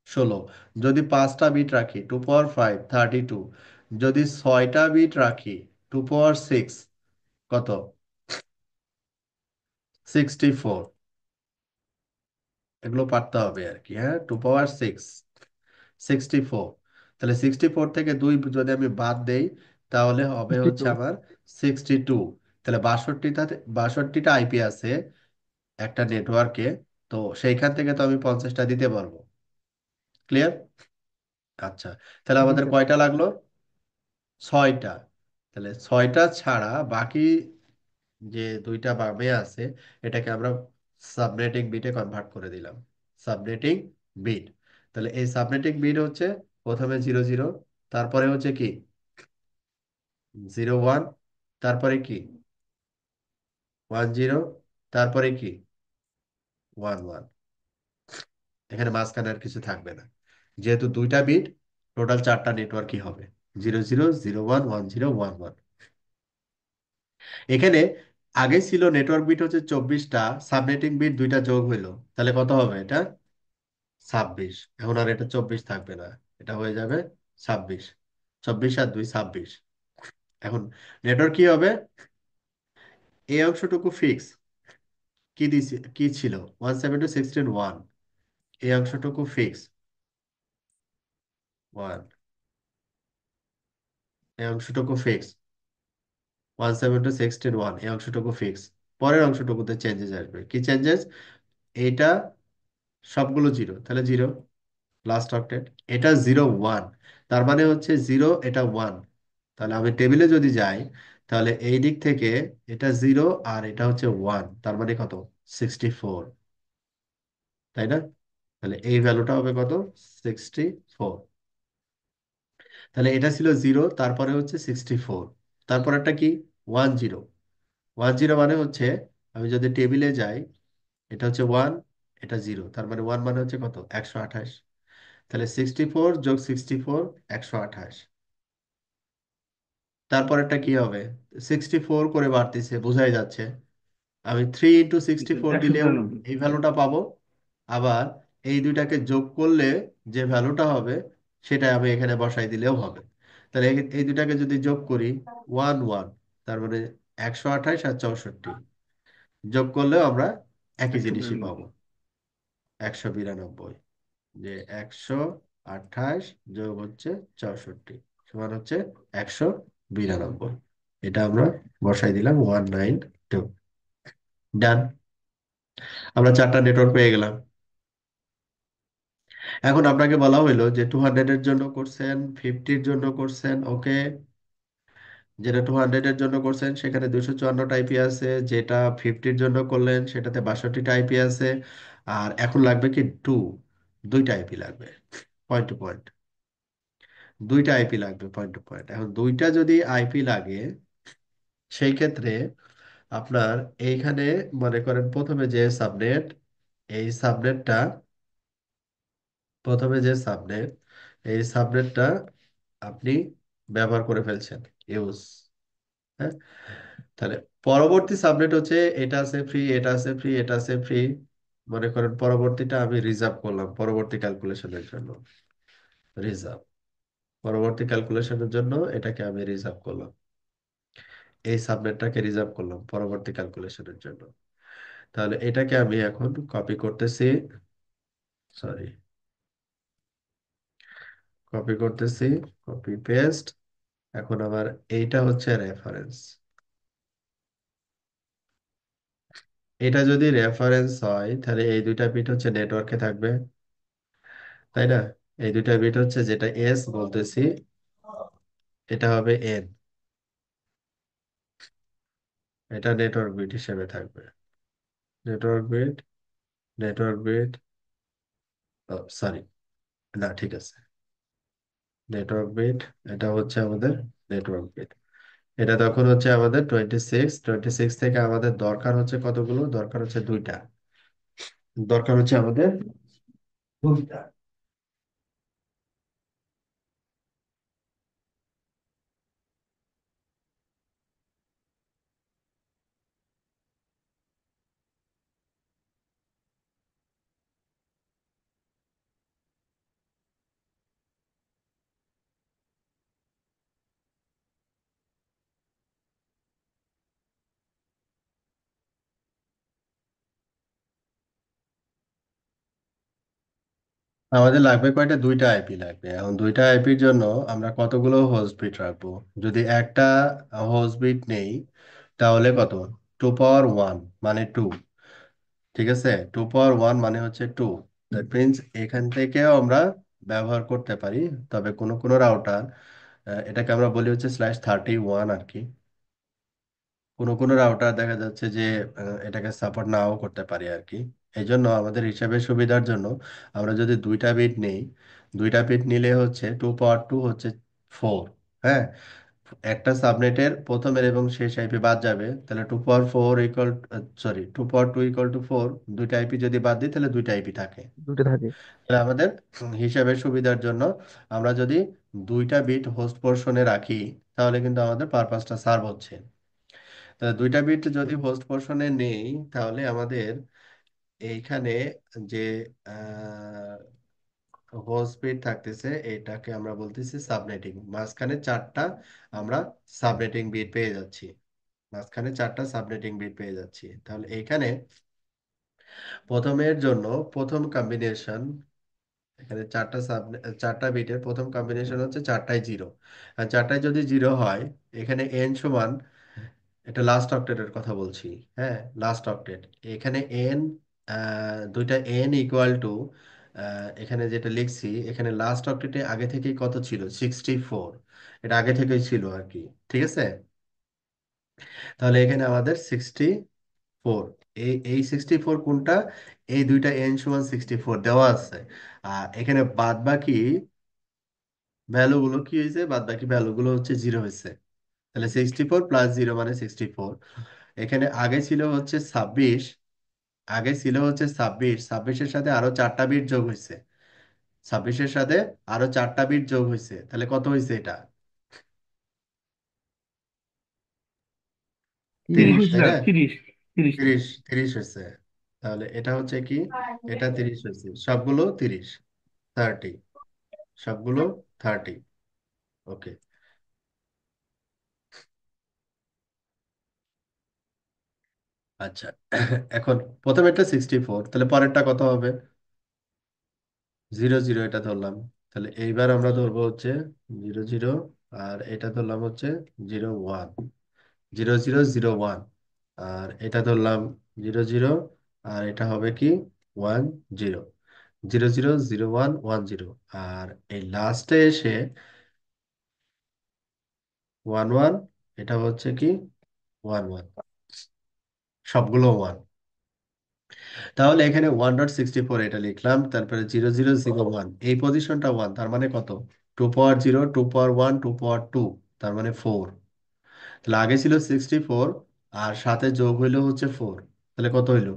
16। যদি 5টা বিট রাখি 2 পাওয়ার 5, 32। যদি 6টা বিট রাখি 2 পাওয়ার 6, কত? 64। এগুলো পারতে হবে আর কি। হ্যাঁ, 2 পাওয়ার 6, 64। তাহলে 64 থেকে 2 যদি আমি বাদ দেই তাহলে হবে হচ্ছে 62। আমার 62। তাহলে 62টা আইপি আছে একটা নেটওয়ার্কে, তো সেইখান থেকে তো আমি 50টা দিতে পারবো। ক্লিয়ার? আচ্ছা, তাহলে জি আমাদের স্যার। কয়টা লাগলো? 6টা। তাহলে 6টা ছাড়া বাকি যে 2টা বামে আছে এটাকে আমরা সাবনেটিং বিটে কনভার্ট করে দিলাম। সাবনেটিং বিট, তাহলে এই সাবনেটিং বিট হচ্ছে প্রথমে 00, তারপরে হচ্ছে কি 01, তারপরে কি 10, তারপরে কি 11। এখানে মাঝখানে আর কিছু থাকবে না, যেহেতু 2টা বিট, টোটাল 4টা নেটওয়ার্কই হবে 00, 01, 10, 11। এখানে আগে ছিল নেটওয়ার্ক বিট হচ্ছে 24টা, সাবনেটিং বিট 2টা যোগ হইলো, তাহলে কত হবে এটা? 26। এখন আর এটা 24 থাকবে না, এটা হয়ে যাবে 26। 24 আর 2, 26। এখন নেটওয়ার্ক কি হবে? এই অংশটুকু ফিক্স, কি দিছি, কি ছিল 172.16.1, এই অংশটুকু ফিক্স 1, এই অংশটুকু ফিক্স 172.16.1, এই অংশটুকু ফিক্স। পরের অংশটুকুতে চেঞ্জেস আসবে, কি চেঞ্জেস? এইটা সবগুলো জিরো, তাহলে জিরো লাস্ট অক্টেট। এটা 01, তার মানে হচ্ছে জিরো, এটা 1। তাহলে আমি টেবিলে যদি যাই তাহলে এই দিক থেকে এটা জিরো আর এটা হচ্ছে 1, তার মানে কত? 64, তাই না? তাহলে এই ভ্যালুটা হবে কত? 64। তাহলে এটা ছিল জিরো, তারপরে হচ্ছে 64, তারপর একটা কি 10। 10 মানে হচ্ছে আমি যদি টেবিলে যাই, এটা হচ্ছে 1, এটা জিরো, তার মানে 1 মানে হচ্ছে কত? 128। তাহলে 64 যোগ 64, 128। তারপরেরটা কি হবে? 64 করে বাড়তিছে, বোঝাই যাচ্ছে। আমি 3 × 64 একশো দিলেও বিরানব্বই এই ভ্যালুটা পাবো। আবার এই দুইটাকে যোগ করলে যে ভ্যালুটা হবে সেটা আমি এখানে বসাই দিলেও হবে। তাহলে এই দুইটাকে যদি যোগ করি, 1 1, তার মানে 128 আর 64 যোগ করলেও আমরা একই একশো জিনিসই পাবো, বিরানব্বই 192। যে 128 যোগ হচ্ছে 64 সমান হচ্ছে 192। এটা আমরা বসাই দিলাম 192। ডান। আমরা চারটা নেটওয়ার্ক পেয়ে গেলাম। এখন আপনাকে বলা হইলো যে 200-এর জন্য করছেন, 50-র জন্য করছেন, ওকে। যেটা 200-এর জন্য করছেন সেখানে 254টা আইপি আছে, যেটা 50-র জন্য করলেন সেটাতে 62টা আইপি আছে। আর এখন লাগবে কি দুইটা আইপি লাগবে, পয়েন্ট টু পয়েন্ট। দুইটা আইপি লাগবে পয়েন্ট টু পয়েন্ট। এখন দুইটা যদি আইপি লাগে সেই ক্ষেত্রে আপনার এইখানে মনে করেন প্রথমে যে সাবনেট, এই সাবনেটটা, প্রথমে যে সাবনেট, এই সাবনেটটা আপনি ব্যবহার করে ফেলছেন, ইউজ। হ্যাঁ, তাহলে পরবর্তী সাবনেট হচ্ছে এটা আছে ফ্রি, এটা আছে ফ্রি, এটা আছে ফ্রি। মনে করেন পরবর্তীটা আমি রিজার্ভ করলাম পরবর্তী ক্যালকুলেশনের জন্য, রিজার্ভ। পরবর্তী ক্যালকুলেশনের জন্য এটাকে আমি রিজার্ভ করলাম, এই সাবনেটটাকে রিজার্ভ করলাম পরবর্তী ক্যালকুলেশনের জন্য। তাহলে এটাকে আমি এখন কপি করতেছি, সরি, কপি করতেছি, কপি পেস্ট। এখন আমার এইটা হচ্ছে রেফারেন্স। এটা যদি রেফারেন্স হয় তাহলে এই দুইটা বিট হচ্ছে নেটওয়ার্কে থাকবে, তাই না? এই দুইটা বিট হচ্ছে, যেটা এস বলতেছি এটা হবে এন, এটা নেটওয়ার্ক বিট হিসেবে থাকবে। Network bit, network bit, sorry, না ঠিক আছে, নেটওয়ার্ক বিট, এটা হচ্ছে আমাদের নেটওয়ার্ক বিট। এটা তখন হচ্ছে আমাদের 26, 26 থেকে আমাদের দরকার হচ্ছে কতগুলো? দরকার হচ্ছে দুইটা, দরকার হচ্ছে আমাদের দুইটা। আমাদের লাগবে কয়টা? দুইটা আইপি লাগবে। এখন দুইটা আইপির জন্য আমরা কতগুলো হোস্ট বিট রাখবো? যদি একটা হোস্ট বিট নেই তাহলে কত? 2 পাওয়ার 1 মানে 2। ঠিক আছে, 2 পাওয়ার 1 মানে হচ্ছে 2। দ্যাট মিনস এখান থেকেও আমরা ব্যবহার করতে পারি। তবে কোন কোন রাউটার, এটাকে আমরা বলি হচ্ছে /31 আর কি। কোনো কোনো রাউটার দেখা যাচ্ছে যে এটাকে সাপোর্ট নাও করতে পারি আর কি। এই জন্য আমাদের হিসাবের সুবিধার জন্য আমরা যদি দুইটা বিট নেই, দুইটা বিট নিলে হচ্ছে 2 পাওয়ার 2 হচ্ছে 4। হ্যাঁ, একটা সাবনেটের প্রথমের এবং শেষ আইপি বাদ যাবে, তাহলে 2 পাওয়ার 4 equal, sorry, 2 power 2 equal to 4। দুইটা আইপি যদি বাদ দিই তাহলে দুইটা আইপি থাকে। দুটো থাকে। তাহলে আমাদের হিসাবের সুবিধার জন্য আমরা যদি দুইটা বিট হোস্ট পোর্শনে রাখি তাহলে কিন্তু আমাদের পারপাসটা সার্ভ হচ্ছে। দুইটা বিট যদি হোস্ট পোর্শনে নেই তাহলে আমাদের এইখানে যে হোস্ট বিট থাকতেছে এটাকে আমরা বলতেছি সাবনেটিং। মাঝখানে চারটা আমরা সাবনেটিং বিট পেয়ে যাচ্ছি, মাঝখানে চারটা সাবনেটিং বিট পেয়ে যাচ্ছি। তাহলে এইখানে প্রথমের জন্য প্রথম কম্বিনেশন, এখানে চারটা বিটের প্রথম কম্বিনেশন হচ্ছে চারটায় জিরো। আর চারটায় যদি জিরো হয়, এখানে এন সমান, এটা লাস্ট অক্টেটের কথা বলছি। হ্যাঁ, লাস্ট অক্টেট। এখানে এন, দুইটা এন ইকুয়াল টু, এখানে যেটা লিখছি এখানে লাস্ট অক্টেটে আগে থেকেই কত ছিল? 64। এটা আগে থেকেই ছিল আর কি। ঠিক আছে, তাহলে এখানে আমাদের 64, এই 64 কোনটা? এই দুইটা এন সমান 64 দেওয়া আছে। আর এখানে বাদ বাকি ভ্যালু গুলো কি হয়েছে? বাদ বাকি ভ্যালু গুলো হচ্ছে জিরো হয়েছে। তাহলে 64 প্লাস জিরো মানে 64। এখানে আগে ছিল হচ্ছে 26, আগে ছিল হচ্ছে 26, 26-এর সাথে আরো চারটা বিট যোগ হয়েছে, 26-এর সাথে আরো চারটা বিট যোগ হয়েছে, তাহলে কত হয়েছে এটা? তিরিশ 30, হয়েছে তাই স্যার, না? 30, 30 টা। 30, 30 হয়েছে। তাহলে এটা হচ্ছে কি, এটা 30 হয়েছে, সবগুলো 30, 30, সবগুলো 30। ওকে। আচ্ছা, এখন প্রথমে একটা 64, তাহলে পরেরটা কত হবে? 0 0, এটা ধরলাম। তাহলে এইবার আমরা ধরবো হচ্ছে 0 0, আর এটা ধরলাম হচ্ছে 0 1, 0 0 0 1, আর এটা ধরলাম 0 0, আর এটা হবে কি 1 0, 0 0 0 1 1 0, আর এই লাস্টে এসে 1 1, এটা হচ্ছে কি 1 1, সবগুলো 1। তাহলে এখানে 1.64 এটা লিখলাম, তারপরে 0 0 0 1, এই পজিশনটা 1, তার মানে কত? 2 পাওয়ার 0, 2 পাওয়ার 1, 2 পাওয়ার 2, তার মানে 4। তাহলে আগে ছিল 64, আর সাথে যোগ হইলো হচ্ছে 4, তাহলে কত হইলো?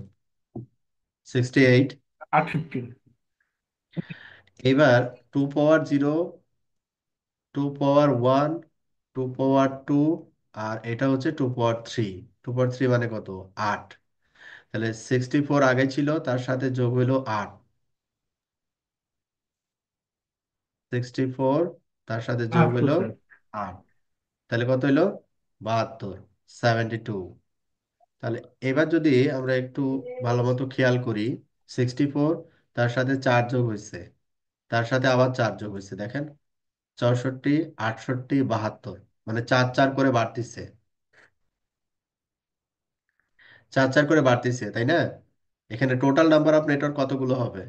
68। 68। এবার 2 পাওয়ার 0, 2 পাওয়ার 1, 2 পাওয়ার 2, আর এটা হচ্ছে 2 পাওয়ার 3। 2 পাওয়ার 3 মানে কত? 8। তাহলে 64 আগে ছিল, তার সাথে যোগ হইলো 8। 64, তার সাথে যোগ 72 হইলো স্যার। 8, তাহলে কত হইলো? 72, 72। তাহলে এবার যদি আমরা একটু ভালো মতো খেয়াল করি, 64, তার সাথে 4 যোগ হয়েছে, তার সাথে আবার 4 যোগ হয়েছে, দেখেন 64, 68, 72, মানে 4 4 করে বাড়তিছে, 4 4 করে বাড়তিছে, তাই না? এখানে টোটাল নাম্বার অফ নেটওয়ার্ক কতগুলো হবে?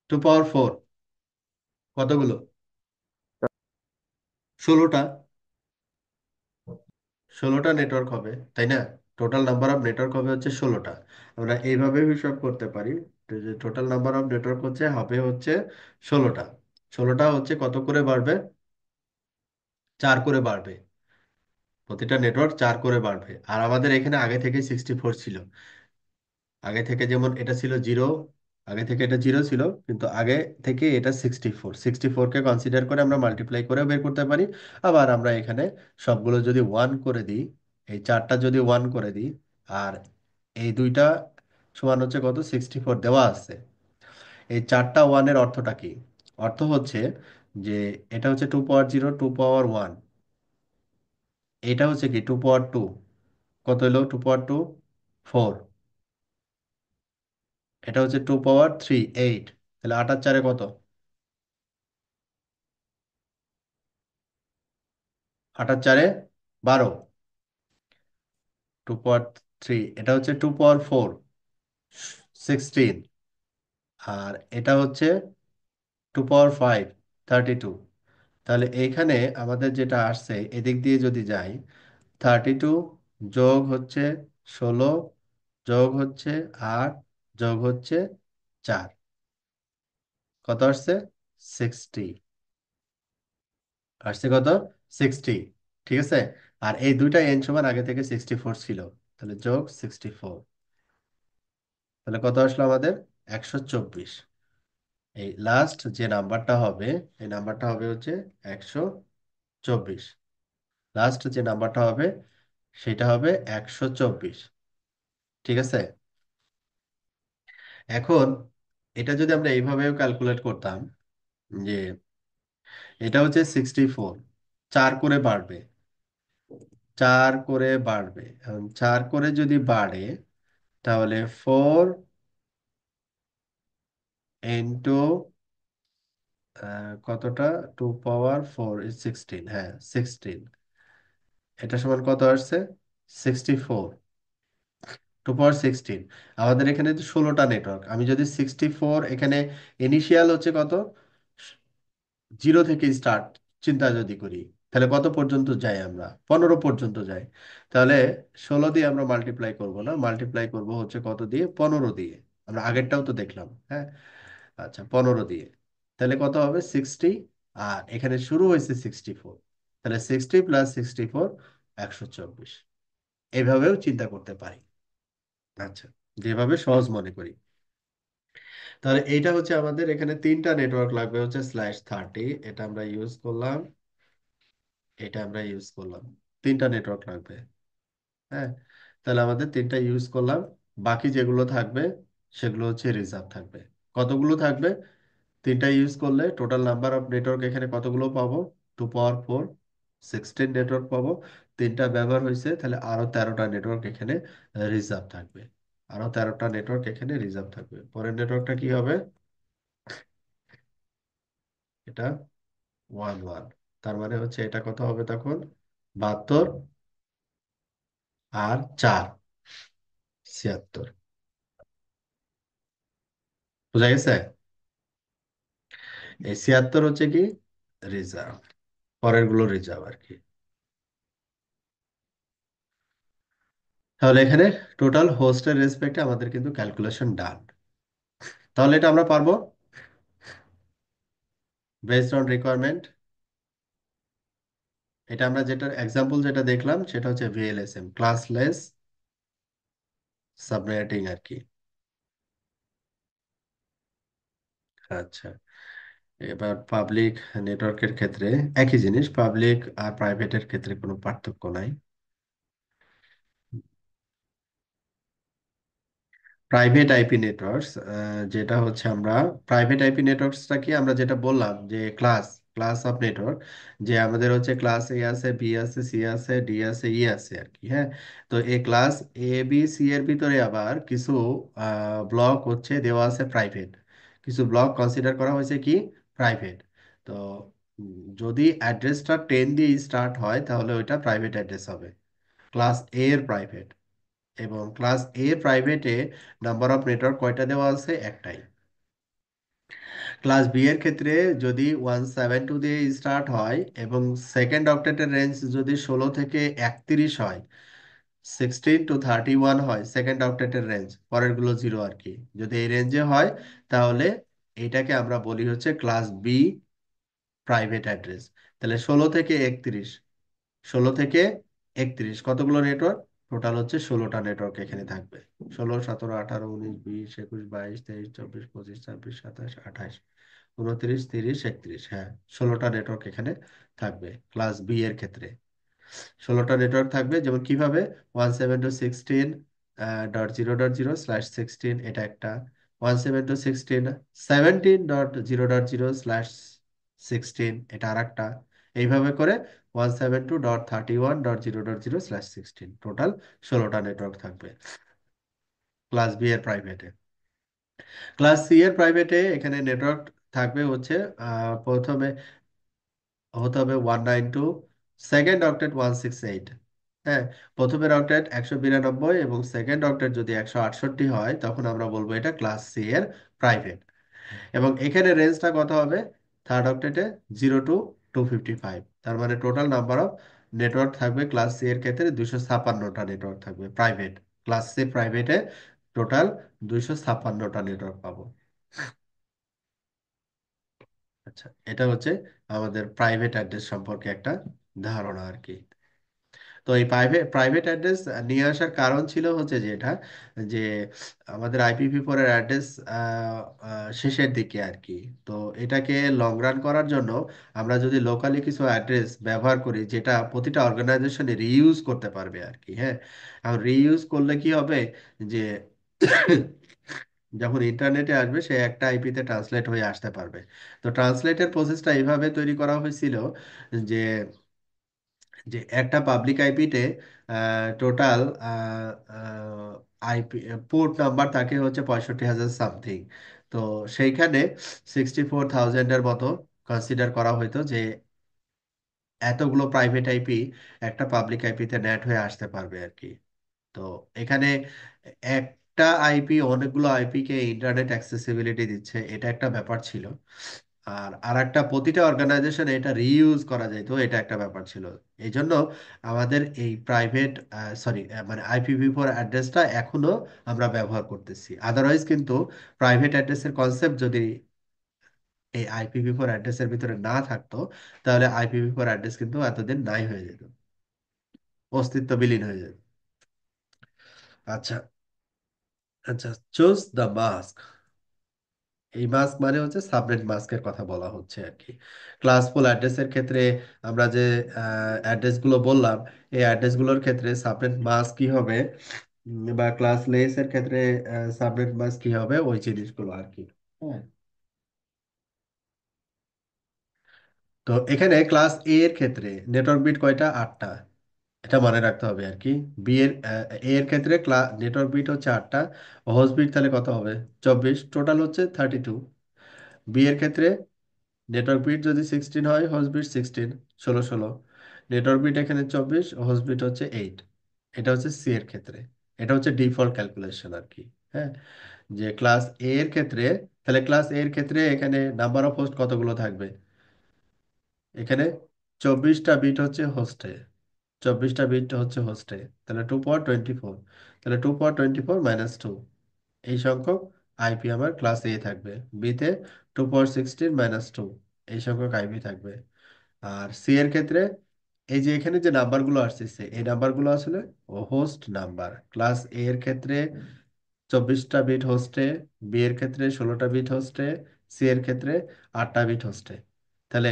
2 পাওয়ার 4, কতগুলো? 16টা। 16টা নেটওয়ার্ক হবে, তাই না? টোটাল নাম্বার অফ নেটওয়ার্ক হবে হচ্ছে 16টা। আমরা এইভাবে হিসাব করতে পারি, তো যে টোটাল নাম্বার অফ নেটওয়ার্ক হবে হচ্ছে 16টা। 16টা হচ্ছে কত করে বাড়বে? 4 করে বাড়বে। প্রতিটা নেটওয়ার্ক 4 করে বাড়বে। আর আমাদের এখানে আগে থেকে 64 ছিল। আগে থেকে যেমন এটা ছিল 0, আগে থেকে এটা 0 ছিল, কিন্তু আগে থেকে এটা 64, 64কে কনসিডার করে আমরা মাল্টিপ্লাই করে বের করতে পারি। আবার আমরা এখানে সবগুলো যদি 1 করে দিই, এই চারটা যদি 1 করে দিই, আর এই দুইটা সমান হচ্ছে কত? 64 দেওয়া আছে। এই চারটা ওয়ানের অর্থটা কি? অর্থ হচ্ছে যে এটা হচ্ছে 2 পাওয়ার 0, 2 পাওয়ার 1, এটা হচ্ছে কি 2 পাওয়ার 2, কত হলো 2 পাওয়ার 2? 4। এটা হচ্ছে 2 পাওয়ার 3, 8। তাহলে 8 আর 4 কত? 8 আর 4, 12। 2 পাওয়ার 3, এটা হচ্ছে 2 পাওয়ার 4, 16। আর এটা হচ্ছে 2 পাওয়ার 5, 32। তাহলে এইখানে আমাদের যেটা আসছে, এদিক দিয়ে যদি যাই, 32 যোগ হচ্ছে 16, যোগ হচ্ছে 8, যোগ হচ্ছে 4, কত আসছে? 60। আসছে কত? 60। ঠিক আছে। আর এই দুইটা এন সমান আগে থেকে 64 ছিল, তাহলে যোগ 64, তাহলে কত আসলো আমাদের? 124। এই লাস্ট যে নাম্বারটা হবে, এই নাম্বারটা হবে হচ্ছে 124। লাস্ট যে নাম্বারটা হবে সেটা হবে 124। ঠিক আছে। এখন এটা যদি আমরা এইভাবেও ক্যালকুলেট করতাম, যে এটা হচ্ছে 64, 4 করে বাড়বে, 4 করে বাড়বে, এখন 4 করে যদি বাড়ে, তাহলে 4 ইন্টু কতটা? 2 পাওয়ার 4 is 16, হ্যাঁ 16, এটা সমান কত আসছে? 64। 2 পাওয়ার 16। আমাদের এখানে তো 16টা নেটওয়ার্ক, আমি যদি 64 এখানে, ইনিশিয়াল হচ্ছে কত? 0 থেকে স্টার্ট চিন্তা যদি করি, তাহলে কত পর্যন্ত যাই? আমরা 15 পর্যন্ত যাই। তাহলে 16 দিয়ে আমরা মাল্টিপ্লাই করব না, মাল্টিপ্লাই করব হচ্ছে কত দিয়ে? 15 দিয়ে। আমরা আগেরটাও তো দেখলাম, হ্যাঁ। আচ্ছা, 15 দিয়ে। তাহলে কত হবে? 60। আর এখানে শুরু হয়েছে 64, তাহলে 60 প্লাস 64, 124। এইভাবেও চিন্তা করতে পারি। আচ্ছা, যেভাবে সহজ মনে করি। তাহলে এইটা হচ্ছে আমাদের এখানে 3টা নেটওয়ার্ক লাগবে হচ্ছে /30, এটা আমরা ইউজ করলাম, এটা আমরা ইউজ করলাম। তিনটা নেটওয়ার্ক লাগবে। হ্যাঁ, তাহলে আমাদের তিনটা ইউজ করলাম। বাকি যেগুলো থাকবে সেগুলো হচ্ছে রিজার্ভ থাকবে। কতগুলো থাকবে? তিনটা ইউজ করলে টোটাল নাম্বার অফ নেটওয়ার্ক এখানে কতগুলো পাবো? 2 পাওয়ার 4, 16 নেটওয়ার্ক পাবো। তিনটা ব্যবহার হয়েছে, তাহলে আরো 13টা নেটওয়ার্ক এখানে রিজার্ভ থাকবে। আরো 13টা নেটওয়ার্ক এখানে রিজার্ভ থাকবে। পরের নেটওয়ার্কটা কি হবে? এটা 1 1। তার মানে হচ্ছে এটা কত হবে তখন? 72 আর 4, 76। বোঝা গেছে? এই 76 হচ্ছে কি রিজার্ভ, পরের গুলো রিজার্ভ আর কি। তাহলে এখানে টোটাল হোস্টের রেসপেক্টে আমাদের কিন্তু ক্যালকুলেশন ডান। তাহলে এটা আমরা পারবো বেসড অন রিকোয়ারমেন্ট। এটা আমরা যেটা এক্সাম্পল যেটা দেখলাম সেটা হচ্ছে ভিএলএসএম, ক্লাসলেস সাবনেটিং আর কি। আচ্ছা, এবার পাবলিক নেটওয়ার্কের ক্ষেত্রে একই জিনিস, পাবলিক আর প্রাইভেটের ক্ষেত্রে কোনো পার্থক্য নাই। প্রাইভেট আইপি নেটওয়ার্কস, যেটা হচ্ছে আমরা প্রাইভেট আইপি নেটওয়ার্কসটা কি আমরা যেটা বললাম যে ক্লাস ক্লাস অফ নেটওয়ার্ক, যে আমাদের হচ্ছে ক্লাস এ আছে, বি আছে, সি আছে, ডি আছে, ই আছে আর কি। হ্যাঁ, তো এই ক্লাস এ বি সি এর ভিতরে আবার কিছু ব্লক হচ্ছে দেওয়া আছে প্রাইভেট, কিছু ব্লক কনসিডার করা হয়েছে কি প্রাইভেট। তো যদি অ্যাড্রেসটা 10 দিয়ে স্টার্ট হয় তাহলে ওইটা প্রাইভেট অ্যাড্রেস হবে, ক্লাস এ এর প্রাইভেট। এবং ক্লাস এ প্রাইভেটে নাম্বার অফ নেটওয়ার্ক কয়টা দেওয়া আছে? একটাই। ক্লাস বি এর ক্ষেত্রে যদি 172 দিয়ে স্টার্ট হয় এবং সেকেন্ড অক্টেটের রেঞ্জ যদি 16 থেকে 31 হয়, 16 to 31 হয় সেকেন্ড অক্টেটের রেঞ্জ, পরের গুলো জিরো আর কি। যদি এই রেঞ্জে হয় তাহলে এইটাকে আমরা বলি হচ্ছে ক্লাস বি প্রাইভেট অ্যাড্রেস। তাহলে 16 থেকে 31, 16 থেকে 31 কতগুলো নেটওয়ার্ক? টোটাল হচ্ছে 16টা নেটওয়ার্ক এখানে থাকবে। 16, 17, 18, 19, 20, 21, 22, 23, 24, 25, 26, 27, 28, 29, 30, 31। হ্যাঁ, 16টা নেটওয়ার্ক এখানে থাকবে ক্লাস বি এর ক্ষেত্রে। 16টা নেটওয়ার্ক থাকবে, যেমন কিভাবে 172.16.0.0/16 এটা একটা, 172.16.17.0.0/16 এটা আর একটা, এইভাবে করে 172.31.0.0/16, টোটাল 16টা নেটওয়ার্ক থাকবে ক্লাস বি এর প্রাইভেটে। ক্লাস সি এর প্রাইভেটে এখানে নেটওয়ার্ক থাকবে হচ্ছে প্রথমে হতে হবে 192, সেকেন্ড অক্টেট 168। হ্যাঁ, প্রথমের অক্টেট 192 এবং সেকেন্ড অক্টেট যদি 168 হয় তখন আমরা বলবো এটা ক্লাস সি এর প্রাইভেট। এবং এখানে রেঞ্জটা কত হবে? থার্ড অক্টেটে 0 to 255। তার মানে টোটাল নাম্বার অফ নেটওয়ার্ক থাকবে ক্লাস সি এর ক্ষেত্রে 256টা নেটওয়ার্ক থাকবে প্রাইভেট। ক্লাস সি প্রাইভেটে টোটাল 256টা নেটওয়ার্ক পাবো। আচ্ছা, এটা হচ্ছে আমাদের প্রাইভেট অ্যাড্রেস সম্পর্কে একটা ধারণা আর কি। তো এই প্রাইভেট প্রাইভেট অ্যাড্রেস নিয়ে আসার কারণ ছিল হচ্ছে যে এটা, যে আমাদের IPv4 এর অ্যাড্রেস শেষের দিকে আর কি। তো এটাকে লং রান করার জন্য আমরা যদি লোকালি কিছু অ্যাড্রেস ব্যবহার করি যেটা প্রতিটা অর্গানাইজেশনে রিইউজ করতে পারবে আর কি। হ্যাঁ, আর রিইউজ করলে কি হবে যে যখন ইন্টারনেটে আসবে সে একটা আইপিতে ট্রান্সলেট হয়ে আসতে পারবে। তো ট্রান্সলেটের প্রসেসটা এইভাবে তৈরি করা হয়েছিল যে যে একটা পাবলিক আইপিতে টোটাল আইপি পোর্ট নাম্বার থাকে হচ্ছে 65,000 সামথিং। তো সেইখানে 64,000-এর মতো কনসিডার করা হইতো যে এতগুলো প্রাইভেট আইপি একটা পাবলিক আইপিতে নেট হয়ে আসতে পারবে আর কি। তো এখানে একটা আইপি অনেকগুলো আইপি কে ইন্টারনেট অ্যাক্সেসিবিলিটি দিচ্ছে, এটা একটা ব্যাপার ছিল। আর আর একটা প্রতিটা অর্গানাইজেশন এটা রিইউজ করা যায়, তো এটা একটা ব্যাপার ছিল। এই জন্য আমাদের এই প্রাইভেট সরি মানে IPv4 অ্যাড্রেসটা এখনো আমরা ব্যবহার করতেছি। আদারওয়াইজ কিন্তু প্রাইভেট অ্যাড্রেসের কনসেপ্ট যদি এই IPv4 অ্যাড্রেসের ভিতরে না থাকতো তাহলে IPv4 অ্যাড্রেস কিন্তু এতদিন নাই হয়ে যেত, অস্তিত্ব বিলীন হয়ে যেত। আচ্ছা, আচ্ছা, চুজ দ্য মাস্ক। এই মাস্ক মানে হচ্ছে সাবনেট মাস্কের কথা বলা হচ্ছে আর কি। ক্লাসফুল অ্যাড্রেসের ক্ষেত্রে আমরা যে অ্যাড্রেসগুলো বললাম, এই অ্যাড্রেসগুলোর ক্ষেত্রে সাবনেট মাস্ক কি হবে, বা ক্লাস লেসের ক্ষেত্রে সাবনেট মাস্ক কি হবে, ওই জিনিসগুলো আর কি। হ্যাঁ। তো এখানে ক্লাস এ এর ক্ষেত্রে নেটওয়ার্ক বিট কয়টা? 8টা। এটা মনে রাখতে হবে আর কি। বি এর এ এর ক্ষেত্রে নেটওয়ার্ক বিট হচ্ছে 8টা, হোস্ট বিট তাহলে কত হবে? 24, টোটাল হচ্ছে 32। বি এর ক্ষেত্রে নেটওয়ার্ক বিট যদি 16 হয়, হোস্ট বিট 16, 16 16। নেটওয়ার্ক বিট এখানে 24, হোস্ট বিট হচ্ছে 8। এটা হচ্ছে সি এর ক্ষেত্রে। এটা হচ্ছে ডিফল্ট ক্যালকুলেশন আর কি। হ্যাঁ। যে ক্লাস এ এর ক্ষেত্রে, তাহলে ক্লাস এ এর ক্ষেত্রে এখানে নাম্বার অফ হোস্ট কতগুলো থাকবে? এখানে 24টা বিট হচ্ছে হোস্টে, 24টা বিট হচ্ছে হোস্টে, তাহলে 2 পাওয়ার 24। তাহলে 2 পাওয়ার 24 -2, এই সংখ্যক আইপি আমার ক্লাস এ থাকবে। বিতে 2 পাওয়ার 16 -2, এই সংখ্যক আইপি থাকবে। আর সি এর ক্ষেত্রে এই যে এখানে যে নাম্বারগুলো আসছে, এই নাম্বারগুলো আসলে হোস্ট নাম্বার। ক্লাস এ এর ক্ষেত্রে 24টা বিট হোস্টে, বি এর ক্ষেত্রে 16টা বিট হোস্টে, সি এর ক্ষেত্রে 8টা বিট হোস্টে। তাহলে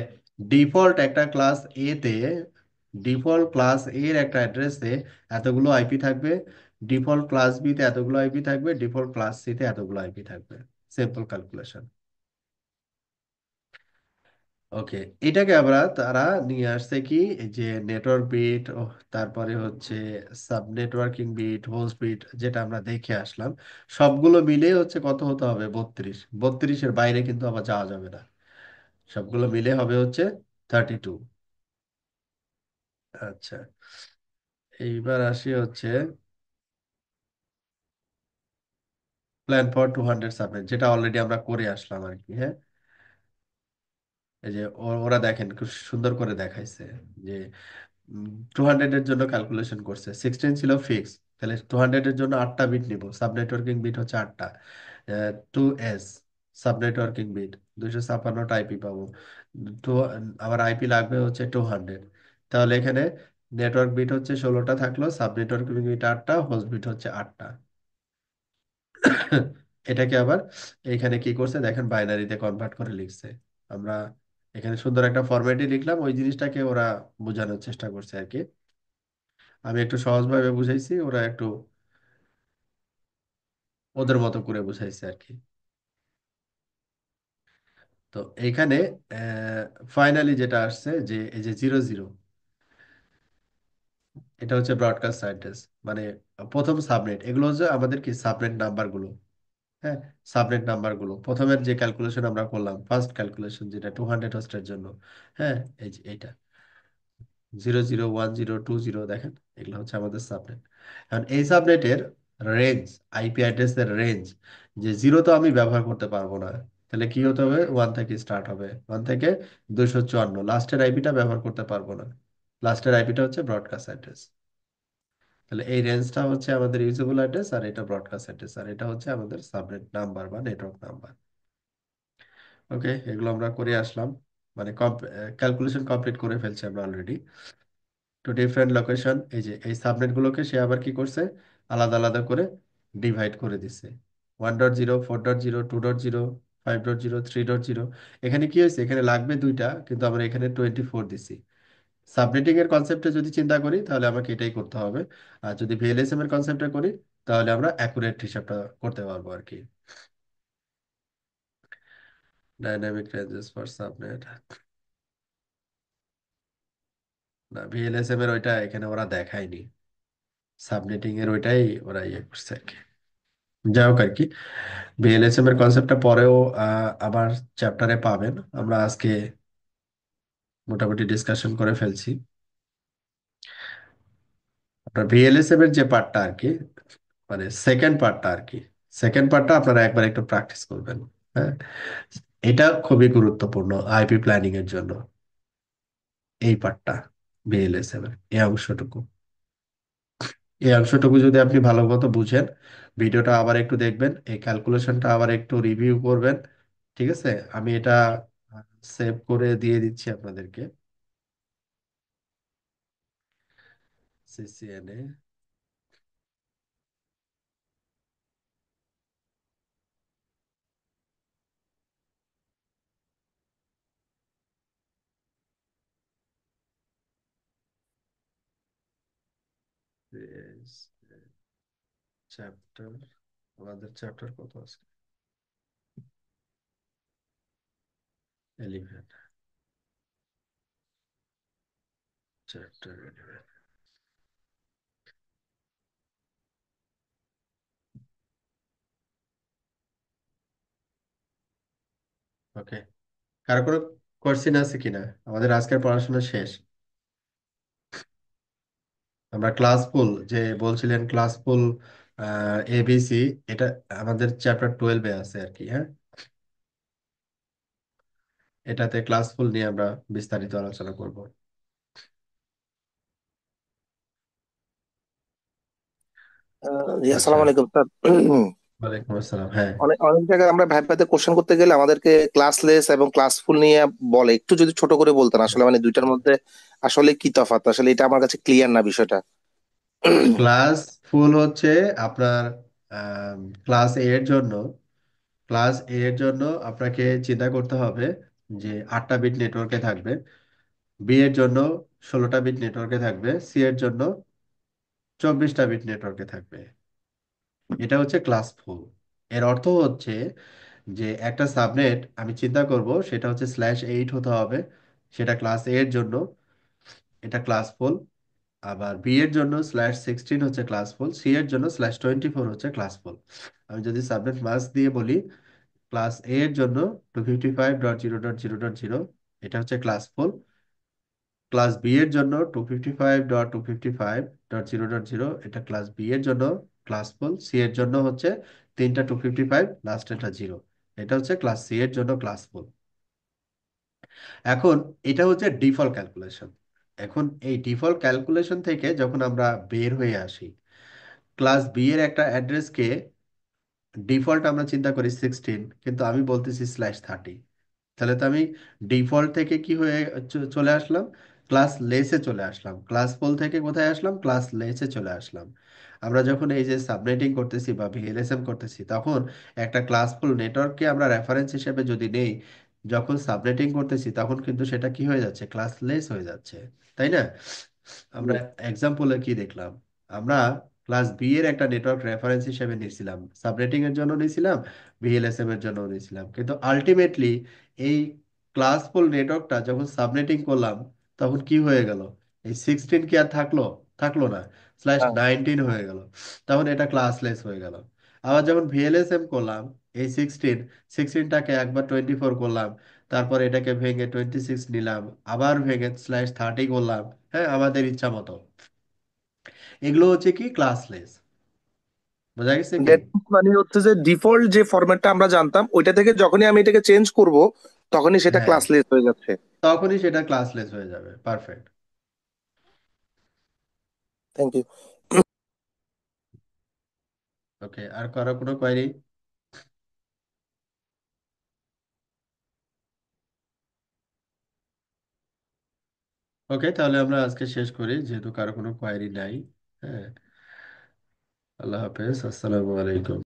ডিফল্ট একটা ক্লাস এ তে, ডিফল্ট ক্লাস এর একটা অ্যাড্রেসে এতগুলো আইপি থাকবে, ডিফল্ট ক্লাস বি তে এতগুলো আইপি থাকবে, ডিফল্ট ক্লাস সি তে এতগুলো আইপি থাকবে। Simple calculation. ওকে। এটাকে আমরা তারা নিয়ে আসছে কি, এই যে নেটওয়ার্ক বিট, তারপরে হচ্ছে sub networking bit, host bit, যেটা আমরা দেখে আসলাম, সবগুলো মিলে হচ্ছে কত হতে হবে? 32। 32-এর বাইরে কিন্তু আবার যাওয়া যাবে না। সবগুলো মিলে হবে হচ্ছে 32। আচ্ছা, এইবার আসি হচ্ছে প্ল্যান ফর 200 সাবনেট, যেটা অলরেডি আমরা করে আসলাম আর কি। হ্যাঁ। এই যে ওরা দেখেন খুব সুন্দর করে দেখাইছে যে 200-এর জন্য ক্যালকুলেশন করছে, 16 ছিল ফিক্স, তাহলে 200-এর জন্য 8টা বিট নিব। সাব নেটওয়ার্কিং বিট হচ্ছে 8টা, 2s সাব নেটওয়ার্কিং বিট, 256টা আইপি পাবো। টু আবার আইপি লাগবে হচ্ছে 200। তাহলে এখানে নেটওয়ার্ক বিট হচ্ছে 16টা থাকলো, সাব নেটওয়ার্কিং বিট 8টা, হোস্ট বিট হচ্ছে 8টা। এটাকে আবার এখানে কি করছে দেখেন, বাইনারিতে কনভার্ট করে লিখছে। আমরা এখানে সুন্দর একটা ফরম্যাটে লিখলাম, ওই জিনিসটাকে ওরা বোঝানোর চেষ্টা করছে আর কি। আমি একটু সহজভাবে বুঝাইছি, ওরা একটু ওদের মতো করে বুঝাইছে আর কি। তো এইখানে ফাইনালি যেটা আসছে যে এই যে 00, এটা হচ্ছে ব্রডকাস্ট অ্যাড্রেস, মানে প্রথম সাবনেট। এগুলো হচ্ছে আমাদের কি সাবনেট নাম্বার গুলো। হ্যাঁ। সাবনেট নাম্বার গুলো প্রথমের যে ক্যালকুলেশন আমরা করলাম, ফার্স্ট ক্যালকুলেশন যেটা 200 হোস্টের জন্য। হ্যাঁ। এই যে এইটা 001020, দেখেন এগুলো হচ্ছে আমাদের সাবনেট। এখন এই সাবনেটের রেঞ্জ, আইপি অ্যাড্রেসের রেঞ্জ, যে জিরো তো আমি ব্যবহার করতে পারবো না, তাহলে কি হতে হবে? 1 থেকে স্টার্ট হবে, 1 থেকে 254, লাস্টের আইপিটা ব্যবহার করতে পারবো না। লাস্টের আইপিটা হচ্ছে ব্রডকাস্ট অ্যাড্রেস। তাহলে এই রেঞ্জটা হচ্ছে আমাদের ইউজেবল অ্যাড্রেস, আর এটা ব্রডকাস্ট অ্যাড্রেস, আর এটা হচ্ছে আমাদের সাবনেট নাম্বার বা নেটওয়ার্ক নাম্বার। ওকে, এগুলো আমরা করে আসলাম, মানে ক্যালকুলেশন কমপ্লিট করে ফেলছি আমরা অলরেডি। টু ডিফারেন্ট লোকেশন, এই যে এই সাবনেট গুলোকে সে আবার কি করছে, আলাদা আলাদা করে ডিভাইড করে দিছে। 1.0, 4.0, 2.0, 5.0, 3.0। এখানে কি হয়েছে, এখানে লাগবে দুইটা, কিন্তু আমরা এখানে 24 দিছি। সাবনেটিং এর কনসেপ্টে যদি চিন্তা করি তাহলে আমাকে এটাই করতে হবে। আর যদি ভিএলএসএম এর কনসেপ্টে করি তাহলে আমরা অ্যাকুরেট হিসাবটা করতে পারবো আর কি। ডাইনামিক রেঞ্জেস ফর সাবনেট, না ভিএলএসএম এর ওইটা এখানে ওরা দেখায়নি, সাবনেটিং এর ওইটাই ওরা ইয়ে করছে আর কি। যাই হোক আর কি, ভিএলএসএম এর কনসেপ্টটা পরেও আবার চ্যাপ্টারে পাবেন। আমরা আজকে মোটামুটি ডিসকাশন করে ফেলছি। আপনার ভিএলএসএম এর যে পার্টটা আর কি, মানে সেকেন্ড পার্টটা আর কি, সেকেন্ড পার্টটা আপনারা একবার একটু প্র্যাকটিস করবেন। হ্যাঁ। এটা খুবই গুরুত্বপূর্ণ আইপি প্ল্যানিং এর জন্য, এই পার্টটা, ভিএলএসএম এর এই অংশটুকু। এই অংশটুকু যদি আপনি ভালো মতো বুঝেন, ভিডিওটা আবার একটু দেখবেন, এই ক্যালকুলেশনটা আবার একটু রিভিউ করবেন। ঠিক আছে। আমি এটা সেভ করে দিয়ে দিচ্ছি আপনাদেরকে, সিসিএনএ। চ্যাপ্টার, আমাদের চ্যাপ্টার কত আছে? 11, চ্যাপ্টার 11। ওকে, কারো কোনো কোশ্চেন আছে কিনা? আমাদের আজকের পড়াশোনা শেষ। আমরা ক্লাসফুল যে বলছিলেন, ক্লাসফুল এবিসি, এটা আমাদের চ্যাপ্টার 12-এ আছে আর কি। হ্যাঁ, এটাতে ক্লাসফুল নিয়ে আমরা বিস্তারিত আলোচনা করব। জি, আচ্ছা, আসসালামু আলাইকুম স্যার। ওয়ালাইকুম আসসালাম। হ্যাঁ, অনেক অনেক জায়গায় আমরা ভাইভাতে কোশ্চেন করতে গেলে আমাদেরকে ক্লাসলেস এবং ক্লাসফুল নিয়ে বলে, একটু যদি ছোট করে বলতেন আসলে মানে দুইটার মধ্যে আসলে কি তফাৎ, আসলে এটা আমার কাছে ক্লিয়ার না বিষয়টা। ক্লাস ফুল হচ্ছে আপনার ক্লাস এ এর জন্য, ক্লাস এ এর জন্য আপনাকে চিন্তা করতে হবে যে 8টা বিট নেটওয়ার্কে থাকবে, বি এর জন্য 16টা বিট নেটওয়ার্কে থাকবে, সি এর জন্য 24টা বিট নেটওয়ার্কে থাকবে। এটা হচ্ছে ক্লাস ফুল। এর অর্থ হচ্ছে যে একটা সাবনেট আমি চিন্তা করব সেটা হচ্ছে /8 হতে হবে, সেটা ক্লাস এ এর জন্য, এটা ক্লাস ফুল। আবার বি এর জন্য /16 হচ্ছে ক্লাসফুল, সি এর জন্য /24 হচ্ছে ক্লাসফুল। আমি যদি সাবনেট মাস্ক দিয়ে বলি, ক্লাস এ এর জন্য 255.0.0.0, এটা হচ্ছে ক্লাসফুল। ক্লাস বি এর জন্য 255.255.0.0, এটা ক্লাস বি এর জন্য ক্লাসফুল। সি এর জন্য হচ্ছে তিনটা 255, লাস্ট একটা জিরো, এটা হচ্ছে ক্লাস সি এর জন্য ক্লাসফুল। এখন এটা হচ্ছে ডিফল্ট ক্যালকুলেশন। এখন এই ডিফল্ট ক্যালকুলেশন থেকে যখন আমরা বের হয়ে আসি, ক্লাস বি এর একটা অ্যাড্রেসকে ডিফল্ট আমরা চিন্তা করি 16, কিন্তু আমি বলতেছি /30, তাহলে তো আমি ডিফল্ট থেকে কি হয়ে চলে আসলাম, ক্লাস লেসে চলে আসলাম। ক্লাস ফুল থেকে কোথায় আসলাম, ক্লাস লেসে চলে আসলাম। আমরা যখন এই যে সাবনেটিং করতেছি বা ভিএলএসএম করতেছি, তখন একটা ক্লাসফুল নেটওয়ার্ককে আমরা রেফারেন্স হিসেবে যদি নেই, যখন সাবনেটিং করতেছি তখন কিন্তু সেটা কি হয়ে যাচ্ছে, ক্লাস লেস হয়ে যাচ্ছে, তাই না? আমরা এক্সাম্পলে কি দেখলাম, আমরা ক্লাস বি এর একটা নেটওয়ার্ক রেফারেন্স হিসেবে নিয়েছিলাম, সাবনেটিং এর জন্য নিয়েছিলাম, ভিএলএসএম এর জন্য নিয়েছিলাম, কিন্তু আলটিমেটলি এই ক্লাসফুল নেটওয়ার্কটা যখন সাবনেটিং করলাম, তখন কি হয়ে গেল, এই 16 কি আর থাকলো? থাকলো না, হ্যাঁ, /19 হয়ে গেল। তখন এটা ক্লাসলেস হয়ে গেল। আবার যখন ভিএলএসএম করলাম, এই 16টাকে একবার 24 করলাম, তারপর এটাকে ভেঙে 26 নিলাম, আবার ভেঙে /30 করলাম, হ্যাঁ, আমাদের ইচ্ছা মতো। এগুলো হচ্ছে কি ক্লাসলেস। বোঝা গেছে কি? that means মানে হচ্ছে যে ডিফল্ট যে ফরম্যাটটা আমরা জানতাম ওইটা থেকে যখনই আমি এটাকে চেঞ্জ করব তখনই সেটা হ্যাঁ, ক্লাসলেস হয়ে যাচ্ছে। তখনই সেটা ক্লাসলেস হয়ে যাবে। পারফেক্ট। Thank you. ওকে, আর কারো কোনো কোয়েরি? ওকে, তাহলে আমরা আজকে শেষ করি, যেহেতু কারো কোনো কোয়েরি নাই। হ্যাঁ, আল্লাহ হাফেজ, আসসালামু আলাইকুম।